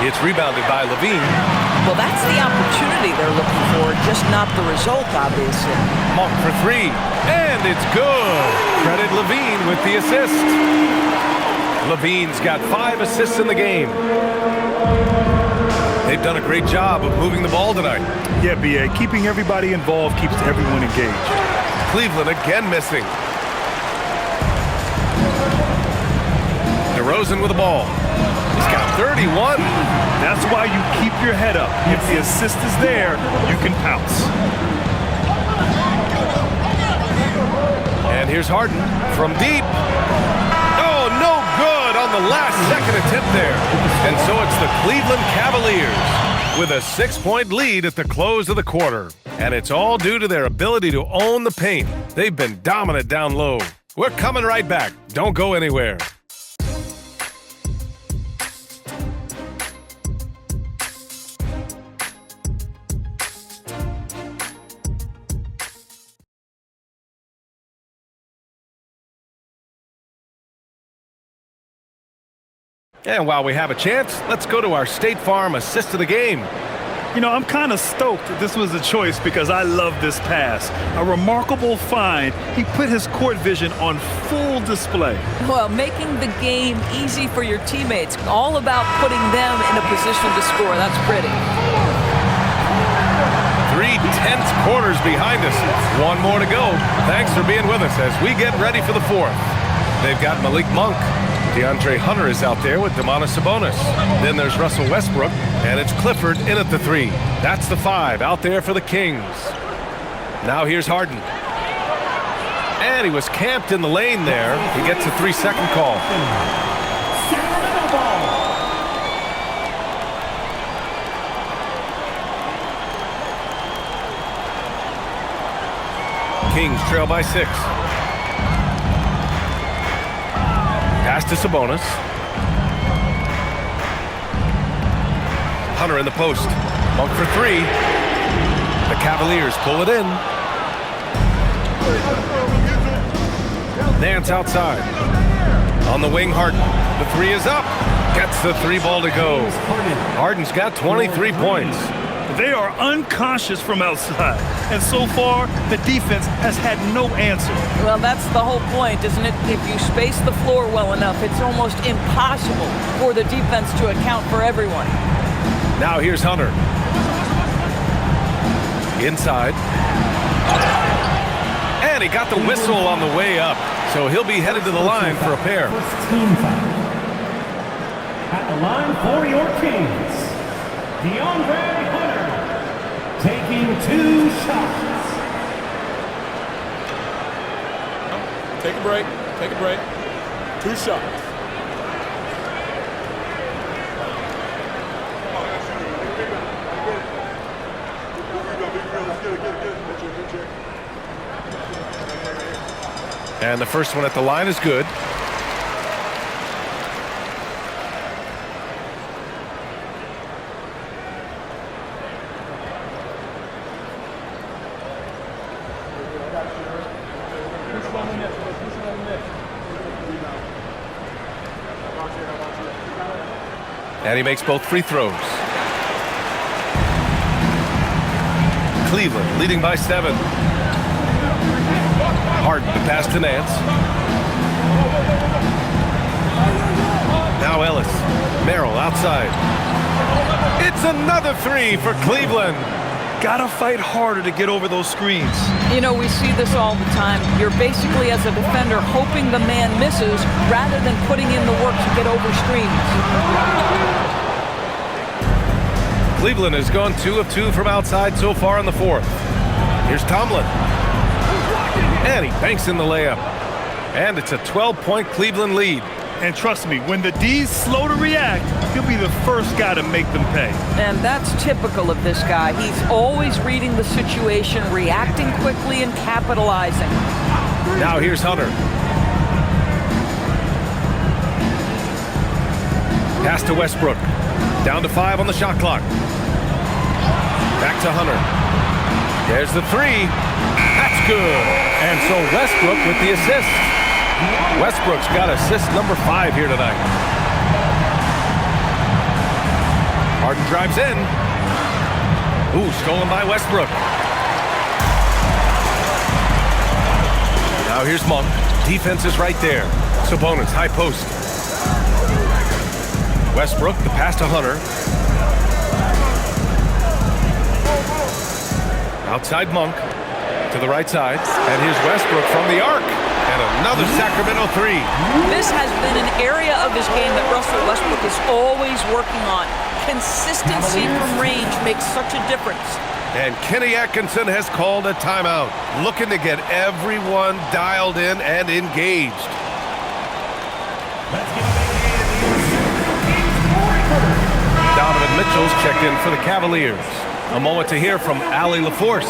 It's rebounded by LaVine. Well, that's the opportunity they're looking for, just not the result, obviously. Monk for three. And it's good. Credit LaVine with the assist. LaVine's got 5 assists in the game. They've done a great job of moving the ball tonight. Yeah, B.A. Keeping everybody involved keeps everyone engaged. Cleveland again missing. DeRozan with the ball. He's got 31. That's why you keep your head up. If the assist is there, you can pounce. And here's Harden from deep. Oh, no good on the last second attempt there. And so it's the Cleveland Cavaliers with a 6-point lead at the close of the quarter. And it's all due to their ability to own the paint. They've been dominant down low. We're coming right back. Don't go anywhere. And while we have a chance, let's go to our State Farm assist of the game. You know, I'm kind of stoked that this was a choice because I love this pass. A remarkable find. He put his court vision on full display. Well, making the game easy for your teammates. All about putting them in a position to score. That's pretty. 3 tense quarters behind us. One more to go. Thanks for being with us as we get ready for the fourth. They've got Malik Monk. DeAndre Hunter is out there with Domantas Sabonis. Then there's Russell Westbrook, and it's Clifford in at the 3. That's the 5 out there for the Kings. Now here's Harden. And he was camped in the lane there. He gets a 3-second call. Kings trail by 6. Pass to Sabonis. Hunter in the post. Monk for 3. The Cavaliers pull it in. Nance outside. On the wing, Harden. The 3 is up. Gets the 3 ball to go. Harden's got 23 points. They are unconscious from outside. And so far, the defense has had no answer. Well, that's the whole point, isn't it? If you space the floor well enough, it's almost impossible for the defense to account for everyone. Now here's Hunter. Inside. And he got the whistle on the way up. So he'll be headed to the line for a pair. At the line for your Kings, DeAndre Hunter taking 2 shots. Take a break. Take a break. 2 shots. And the first one at the line is good. And he makes both free throws. Cleveland leading by 7. Harden to pass to Nance. Now Ellis. Merrill outside. It's another 3 for Cleveland. Gotta fight harder to get over those screens. You know, we see this all the time. You're basically, as a defender, hoping the man misses rather than putting in the work to get over screens. Cleveland has gone 2 of 2 from outside so far in the fourth. Here's Tomlin. And he banks in the layup. And it's a 12-point Cleveland lead. And trust me, when the D's slow to react, he'll be the first guy to make them pay. And that's typical of this guy. He's always reading the situation, reacting quickly, and capitalizing. Now here's Hunter. Pass to Westbrook. Down to 5 on the shot clock. Back to Hunter. There's the 3. That's good. And so Westbrook with the assist. Westbrook's got assist number 5 here tonight. Harden drives in. Ooh, stolen by Westbrook. Now here's Monk. Defense is right there. Sabonis, high post. Westbrook, the pass to Hunter. Outside Monk to the right side. And here's Westbrook from the arc. And another Sacramento three. This has been an area of his game that Russell Westbrook is always working on. Consistency from range makes such a difference. And Kenny Atkinson has called a timeout, looking to get everyone dialed in and engaged. Donovan Mitchell's checked in for the Cavaliers. A moment to hear from Allie LaForce.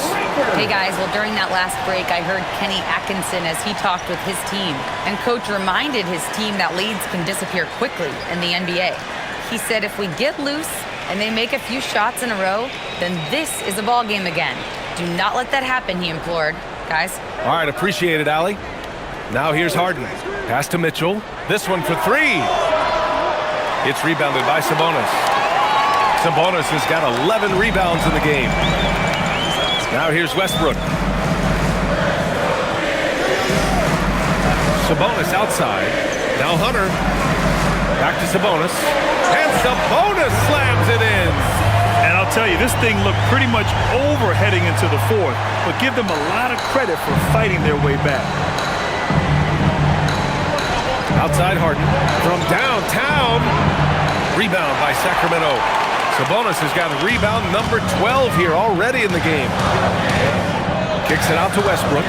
Hey guys, well during that last break I heard Kenny Atkinson as he talked with his team. And coach reminded his team that leads can disappear quickly in the NBA. He said if we get loose and they make a few shots in a row, then this is a ball game again. Do not let that happen, he implored. Guys. All right, appreciate it, Allie. Now here's Harden. Pass to Mitchell. This one for three. It's rebounded by Sabonis. Sabonis has got 11 rebounds in the game. Now here's Westbrook. Sabonis outside. Now Hunter. Back to Sabonis. And Sabonis slams it in. And I'll tell you, this thing looked pretty much over heading into the fourth, but give them a lot of credit for fighting their way back. Outside Harden. From downtown. Rebound by Sacramento. Sabonis has got a rebound number 12 here already in the game. Kicks it out to Westbrook.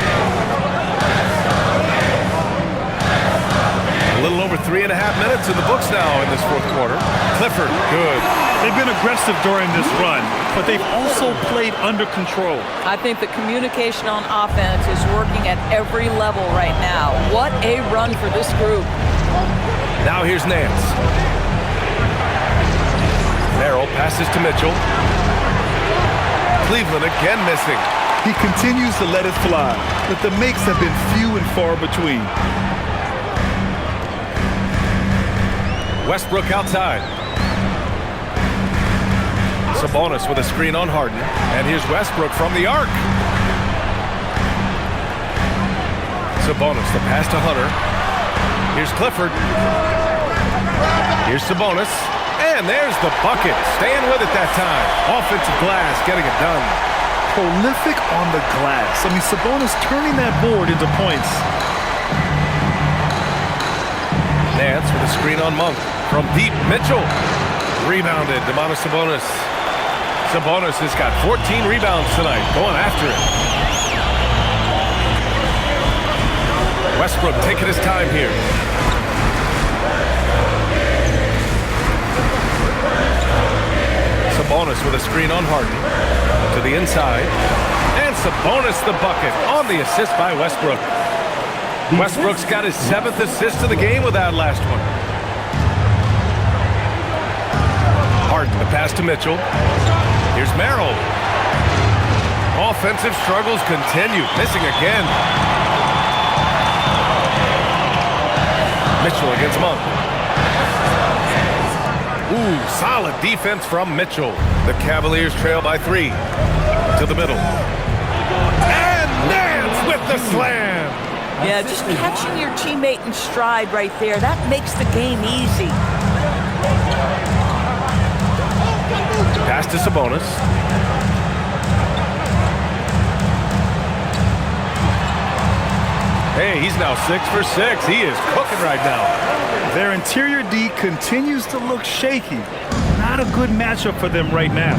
A little over 3.5 minutes in the books now in this fourth quarter. Clifford, good. They've been aggressive during this run, but they've also played under control. I think the communication on offense is working at every level right now. What a run for this group. Now here's Nance. Merrill passes to Mitchell. Cleveland again missing. He continues to let it fly, but the makes have been few and far between. Westbrook outside. Sabonis with a screen on Harden. And here's Westbrook from the arc. Sabonis, the pass to Hunter. Here's Clifford. Here's Sabonis. And there's the bucket. Staying with it that time. Offensive glass, getting it done. Prolific on the glass. I mean, Sabonis turning that board into points. Nance with a screen on Monk. From deep, Mitchell. Rebounded, Domantas Sabonis. Sabonis has got 14 rebounds tonight. Going after it. Westbrook taking his time here. Sabonis with a screen on Harden. To the inside. And Sabonis the bucket on the assist by Westbrook. Westbrook's got his 7th assist of the game with that last one. Harden, the pass to Mitchell. Here's Merrill. Offensive struggles continue. Missing again. Mitchell against Monk. Ooh, solid defense from Mitchell. The Cavaliers trail by 3. To the middle. And Nance with the slam. Yeah, just catching your teammate in stride right there. That makes the game easy. Pass to Sabonis. Hey, he's now 6 for 6. He is cooking right now. Their interior D continues to look shaky. Not a good matchup for them right now.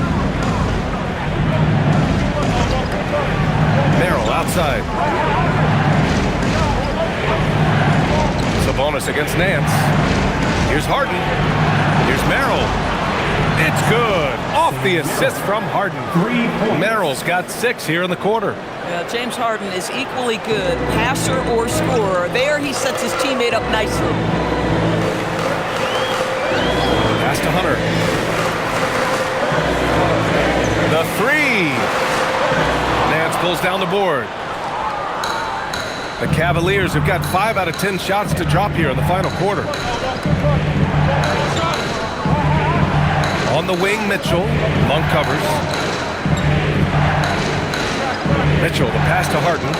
Merrill outside. Sabonis against Nance. Here's Harden. Here's Merrill. It's good. Off the assist from Harden. Merrill's got 6 here in the quarter. Yeah, James Harden is equally good, passer or scorer. There he sets his teammate up nicely. Pass to Hunter. The 3. Nance pulls down the board. The Cavaliers have got 5 out of 10 shots to drop here in the final quarter. On the wing, Mitchell. Monk covers. Mitchell, the pass to Harden.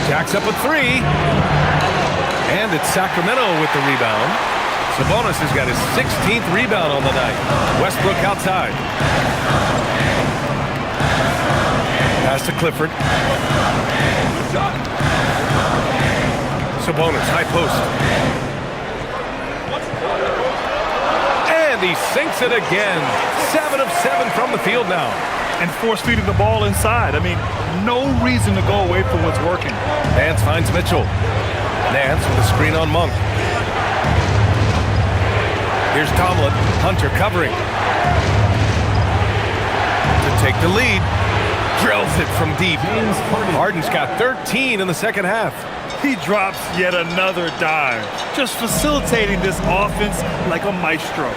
Jacks up a 3. And it's Sacramento with the rebound. Sabonis has got his 16th rebound on the night. Westbrook outside. Pass to Clifford. Sabonis, high post. And he sinks it again. 7 of 7 from the field now. And force feeding the ball inside. I mean, no reason to go away from what's working. Nance finds Mitchell. Nance with a screen on Monk. Here's Tomlin. Hunter covering. To take the lead. Drills it from deep. Harden's got 13 in the second half. He drops yet another dime. Just facilitating this offense like a maestro.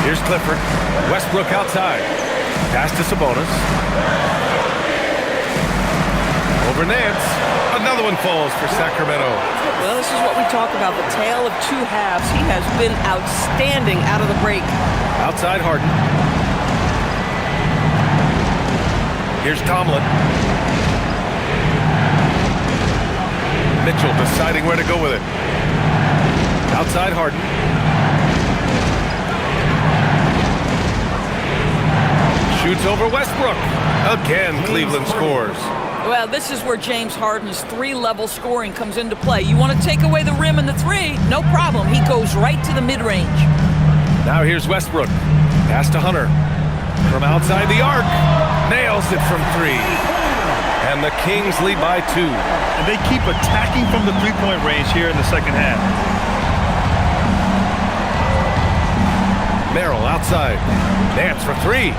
Here's Clifford. Westbrook outside. Pass to Sabonis. Over Nance. Another one falls for Sacramento. Well, this is what we talk about, the tale of two halves. He has been outstanding out of the break. Outside Harden. Here's Tomlin. Mitchell deciding where to go with it. Outside Harden. Shoots over Westbrook. Again, Cleveland scores. Well, this is where James Harden's three-level scoring comes into play. You want to take away the rim and the three? No problem. He goes right to the mid-range. Now here's Westbrook. Pass to Hunter. From outside the arc. Nails it from 3. And the Kings lead by 2. And they keep attacking from the three-point range here in the second half. Merrill outside. Nance for 3.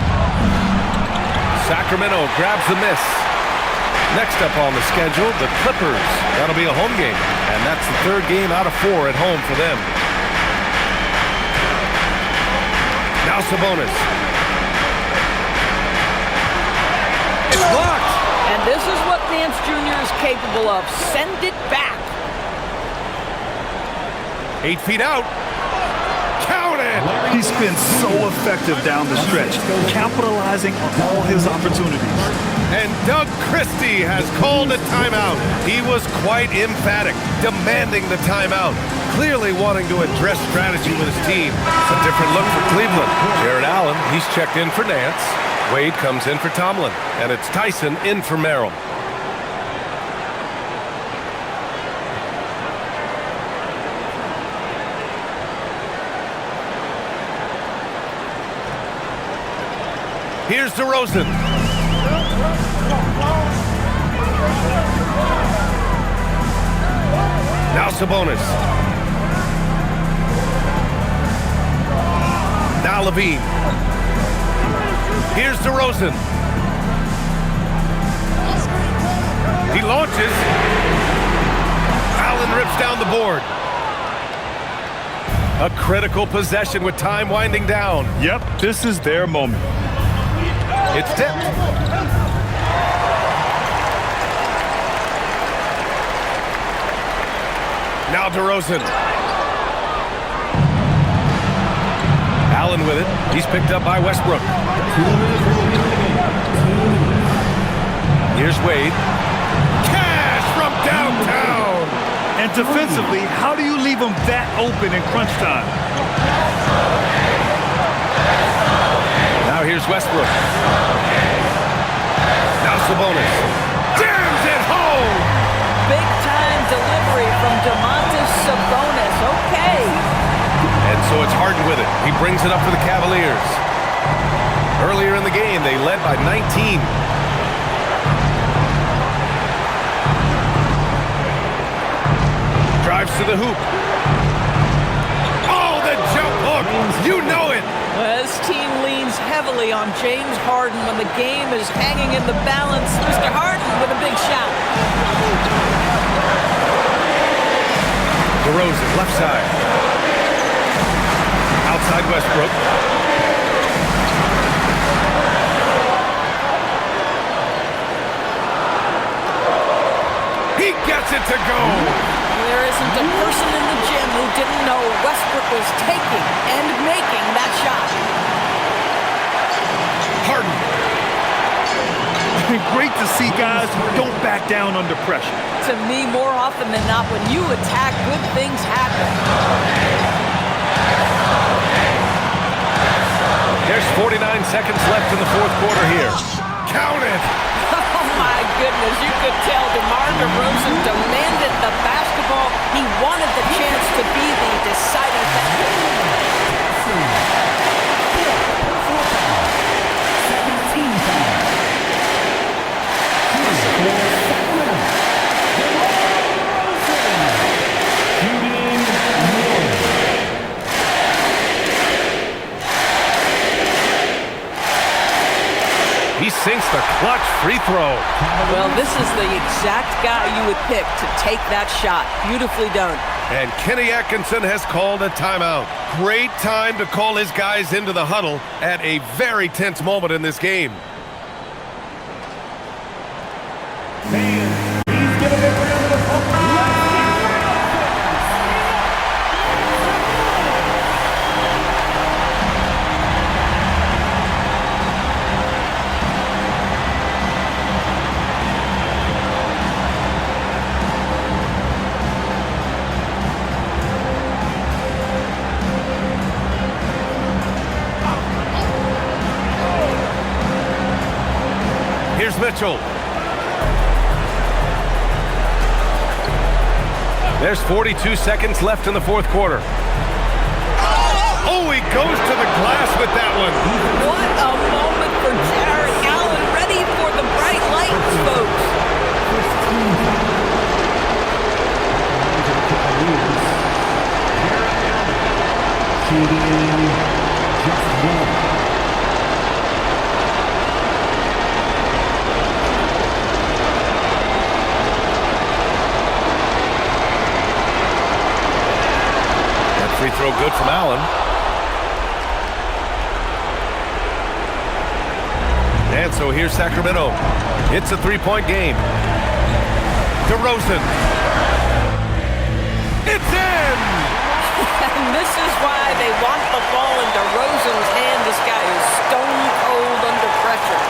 Sacramento grabs the miss. Next up on the schedule, the Clippers. That'll be a home game. And that's the 3rd game out of 4 at home for them. Now Sabonis. It's blocked. And this is what Nance Jr. is capable of. Send it back. 8 feet out. Count it. He's been so effective down the stretch, capitalizing on all his opportunities. And Doug Christie has called a timeout. He was quite emphatic, demanding the timeout, clearly wanting to address strategy with his team. A different look for Cleveland. Jared Allen, he's checked in for Nance. Wade comes in for Tomlin, and it's Tyson in for Merrill. Here's DeRozan. Now Sabonis. Now Levine. Here's DeRozan. He launches. Allen rips down the board. A critical possession with time winding down. Yep, this is their moment. It's tipped. Now DeRozan. Allen with it. He's picked up by Westbrook. Here's Wade. Cash from downtown. And defensively, how do you leave them that open in crunch time? Now here's Westbrook. Now Sabonis. Jams it home. Big-time delivery from Domantas Sabonis. Okay. And so it's Harden with it. He brings it up for the Cavaliers. Earlier in the game, they led by 19. Drives to the hoop. Oh, the jump hook. You know it. Well, this team leans heavily on James Harden when the game is hanging in the balance. Mr. Harden with a big shot. DeRozan, left side. Outside Westbrook. He gets it to go. There isn't a person in the gym who didn't know Westbrook was taking and making that shot. Harden. Great to see guys who don't back down under pressure. To me, more often than not, when you attack, good things happen. There's 49 seconds left in the fourth quarter here. Count it! Oh, my goodness. You could tell DeMar DeRozan demanded the basketball. He wanted the chance to be the deciding factor. He sinks the clutch free throw. Well, this is the exact guy you would pick to take that shot. Beautifully done. And Kenny Atkinson has called a timeout. Great time to call his guys into the huddle at a very tense moment in this game. Man, he's giving it round to the front. Here's Mitchell. There's 42 seconds left in the fourth quarter. Oh, he goes to the glass with that one. What a moment for Jarrett Allen, ready for the bright lights, folks. Shooting just one. Free throw good from Allen. And so here's Sacramento. It's a three-point game. DeRozan. It's in! And this is why they want the ball in DeRozan's hand. This guy is stone cold under pressure.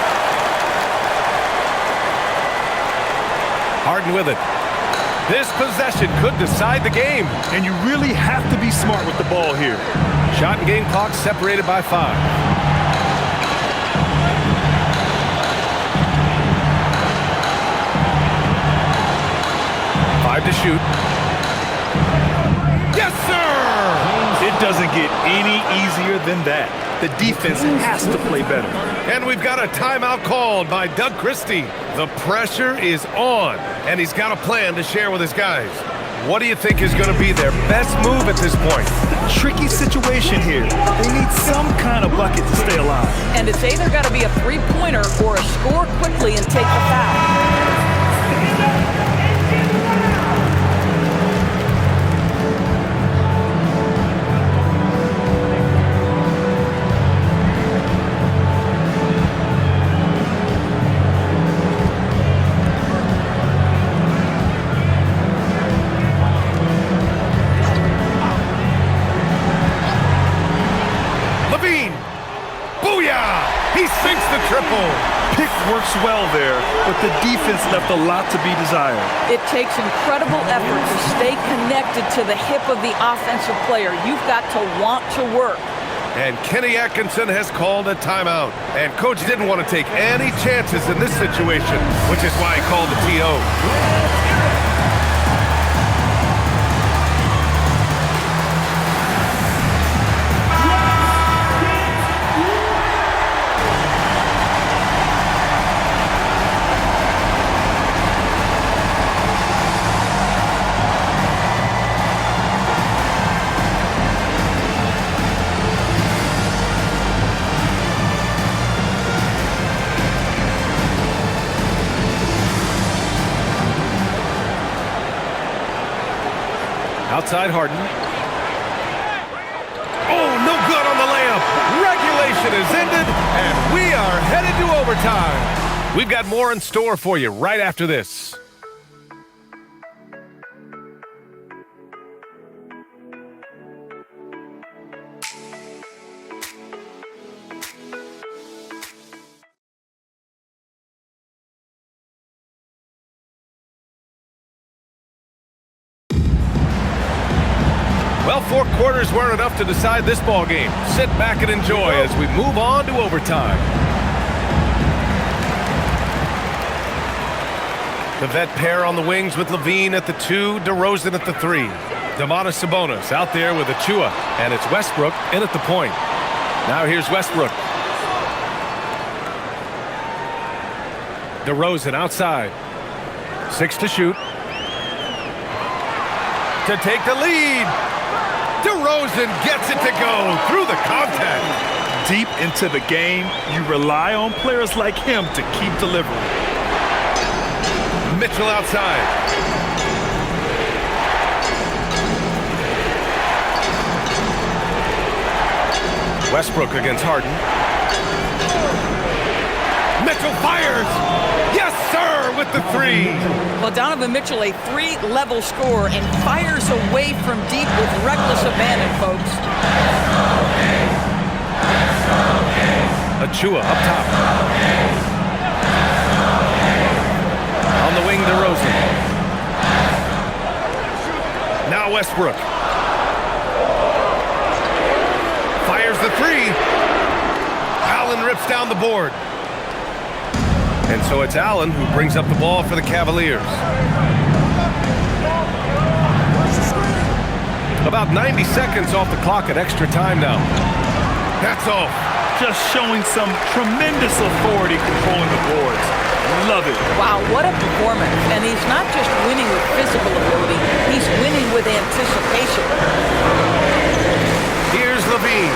Harden with it. This possession could decide the game. And you really have to be smart with the ball here. Shot and game clock separated by 5. 5 to shoot. Yes, sir! It doesn't get any easier than that. The defense has to play better. And we've got a timeout called by Doug Christie. The pressure is on, and he's got a plan to share with his guys. What do you think is going to be their best move at this point? Tricky situation here. They need some kind of bucket to stay alive. And it's either got to be a three-pointer or a score quickly and take the foul. He sinks the triple. Pick works well there, but the defense left a lot to be desired. It takes incredible effort to stay connected to the hip of the offensive player. You've got to want to work. And Kenny Atkinson has called a timeout. And Coach didn't want to take any chances in this situation, which is why he called the TO. Outside Harden. Oh, no good on the layup. Regulation is ended, and we are headed to overtime. We've got more in store for you right after this. Well, 4 quarters weren't enough to decide this ball game. Sit back and enjoy as we move on to overtime. The vet pair on the wings with Levine at the 2, DeRozan at the 3. Domantas Sabonis out there with Achua, and it's Westbrook in at the point. Now here's Westbrook. DeRozan outside. 6 to shoot. To take the lead. DeRozan gets it to go through the contact. Deep into the game, you rely on players like him to keep delivering. Mitchell outside. Westbrook against Harden. Mitchell fires. Yes, sir, with the 3. Well, Donovan Mitchell, a 3-level scorer, and fires away from deep with reckless abandon, folks. Achua up top. On the wing, DeRozan. Now Westbrook. Fires the 3. Allen rips down the board. And so it's Allen who brings up the ball for the Cavaliers. About 90 seconds off the clock at extra time now. That's off. Just showing some tremendous authority controlling the boards. Love it. Wow, what a performance. And he's not just winning with physical ability, he's winning with anticipation. Here's Levine.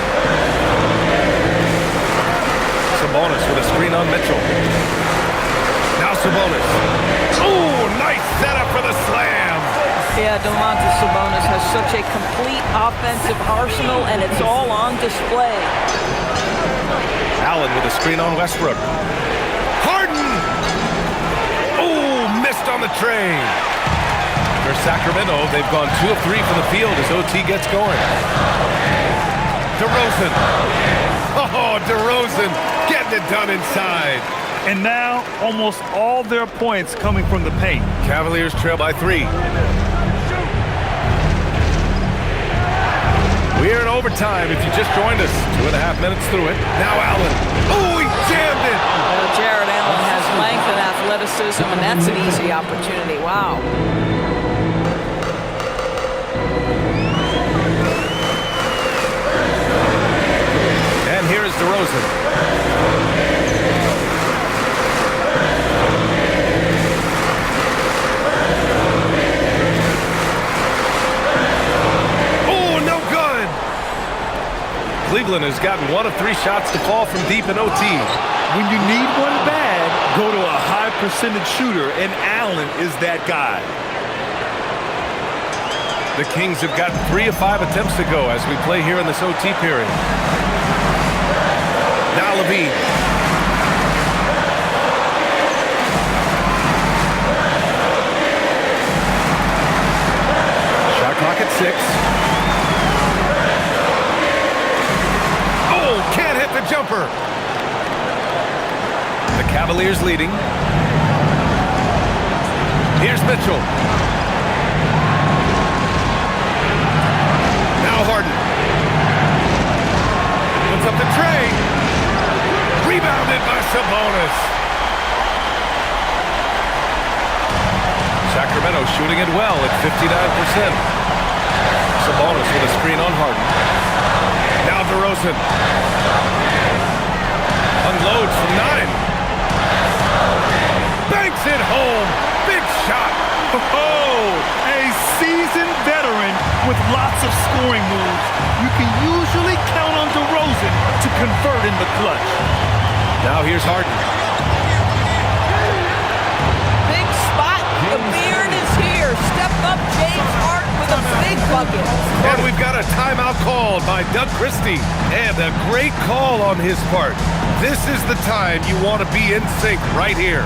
Sabonis with a screen on Mitchell. Now Sabonis. Oh, nice setup for the slam. Yeah, Domantas Sabonis has such a complete offensive arsenal, and it's all on display. Allen with a screen on Westbrook. Harden! Oh, missed on the tray. For Sacramento, they've gone 2 of 3 from the field as OT gets going. DeRozan. Oh, DeRozan getting it done inside. And now, almost all their points coming from the paint. Cavaliers trail by 3. We're in overtime if you just joined us. 2.5 minutes through it. Now Allen. Oh, he jammed it. Well, Jared Allen has length and athleticism, and that's an easy opportunity. Wow. And here is DeRozan. Cleveland has gotten 1 of 3 shots to fall from deep in OT. When you need one bad, go to a high percentage shooter, and Allen is that guy. The Kings have got 3 of 5 attempts to go as we play here in this OT period. Now Levine. Shot clock at 6. Can't hit the jumper. The Cavaliers leading. Here's Mitchell. Now Harden. Puts up the tray. Rebounded by Sabonis. Sacramento shooting it well at 59%. Sabonis with a screen on Harden. Now DeRozan. Unloads from 9. Banks it home. Big shot. Oh, a seasoned veteran with lots of scoring moves. You can usually count on DeRozan to convert in the clutch. Now here's Harden. Big spot. The beard is here. Step up James Harden with a big bucket. And we've got a timeout called by Doug Christie. And a great call on his part. This is the time you want to be in sync right here.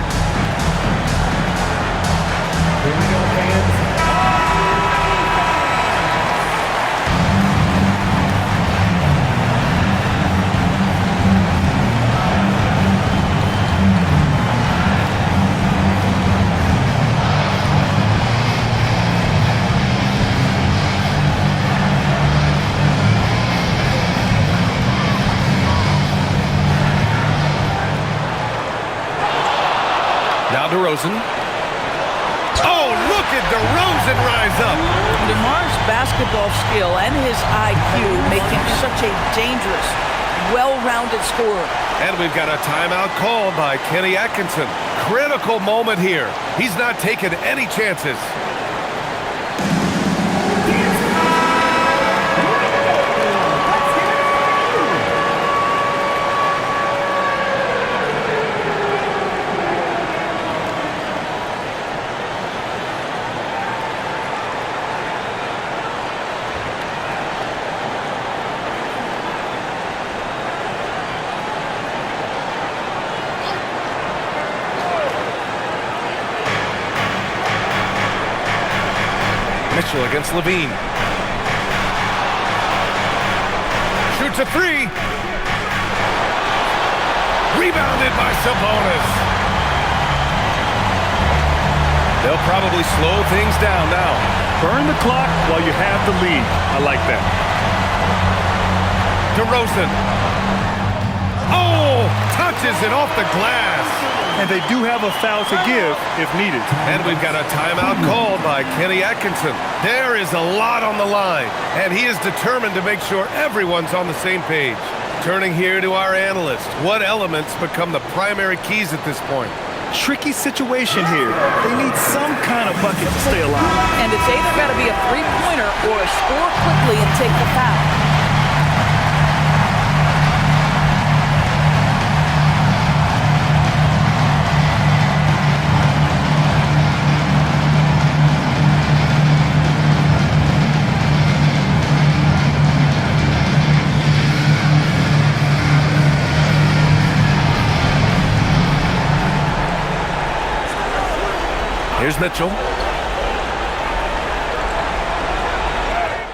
Here we go, fans. DeRozan. Oh, look at DeRozan rise up. DeMar's basketball skill and his IQ make him such a dangerous, well-rounded scorer. And we've got a timeout called by Kenny Atkinson. Critical moment here. He's not taking any chances. Mitchell against Levine. Shoots a three. Rebounded by Sabonis. They'll probably slow things down now. Burn the clock while you have the lead. I like that. DeRozan. Oh, touches it off the glass. And they do have a foul to give if needed. And we've got a timeout called by Kenny Atkinson. There is a lot on the line, and he is determined to make sure everyone's on the same page. Turning here to our analyst. What elements become the primary keys at this point? Tricky situation here. They need some kind of bucket to stay alive. And it's either got to be a three-pointer or a score quickly and take the foul. Here's Mitchell.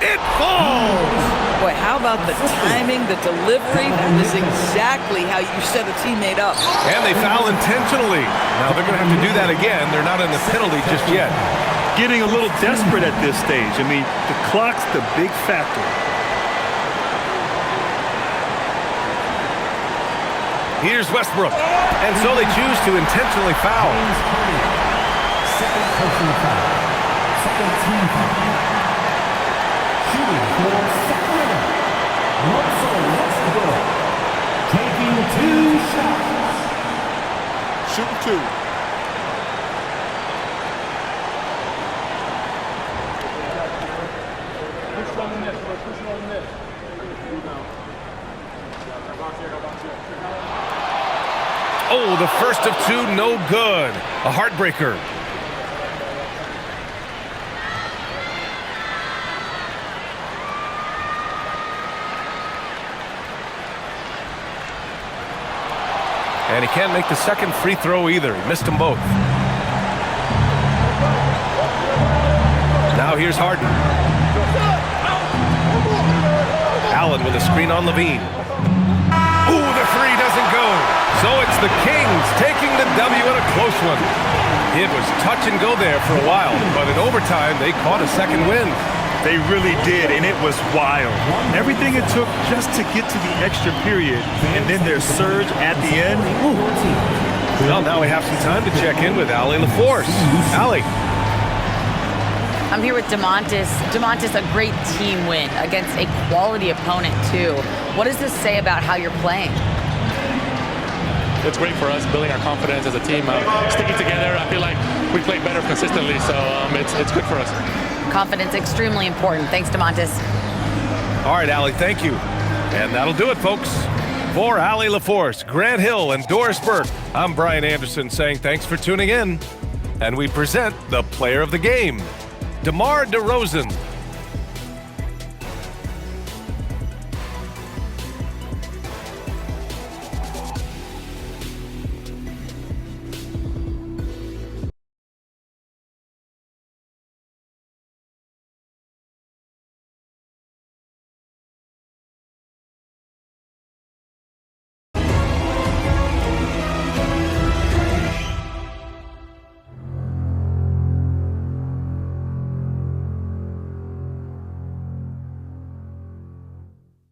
It falls! Boy, how about the timing, the delivery? That is exactly how you set a teammate up. And they foul intentionally. Now they're going to have to do that again. They're not in the penalty just yet. Getting a little desperate at this stage. I mean, the clock's the big factor. Here's Westbrook. And so they choose to intentionally foul. Second personal foul. Second team foul. Shooting for Sacramento. Russell Westbrook. Taking 2 shots. Shooting 2. Oh, the first of 2, no good. A heartbreaker. And he can't make the second free throw either. He missed them both. Now here's Harden. Allen with a screen on Levine. Ooh, the three doesn't go. So it's the Kings taking the W in a close one. It was touch and go there for a while, but in overtime, they caught a second win. They really did, and it was wild. Everything it took just to get to the extra period, and then their surge at the end. Ooh. Well, now we have some time to check in with Allie LaForce. Allie. I'm here with DeMontis. DeMontis, a great team win against a quality opponent, too. What does this say about how you're playing? It's great for us, building our confidence as a team, sticking together. I feel like we play better consistently, so it's good for us. Confidence, extremely important. Thanks, DeMontis. All right, Allie, thank you. And that'll do it, folks. For Allie LaForce, Grant Hill, and Doris Burke, I'm Brian Anderson saying thanks for tuning in. And we present the player of the game, DeMar DeRozan.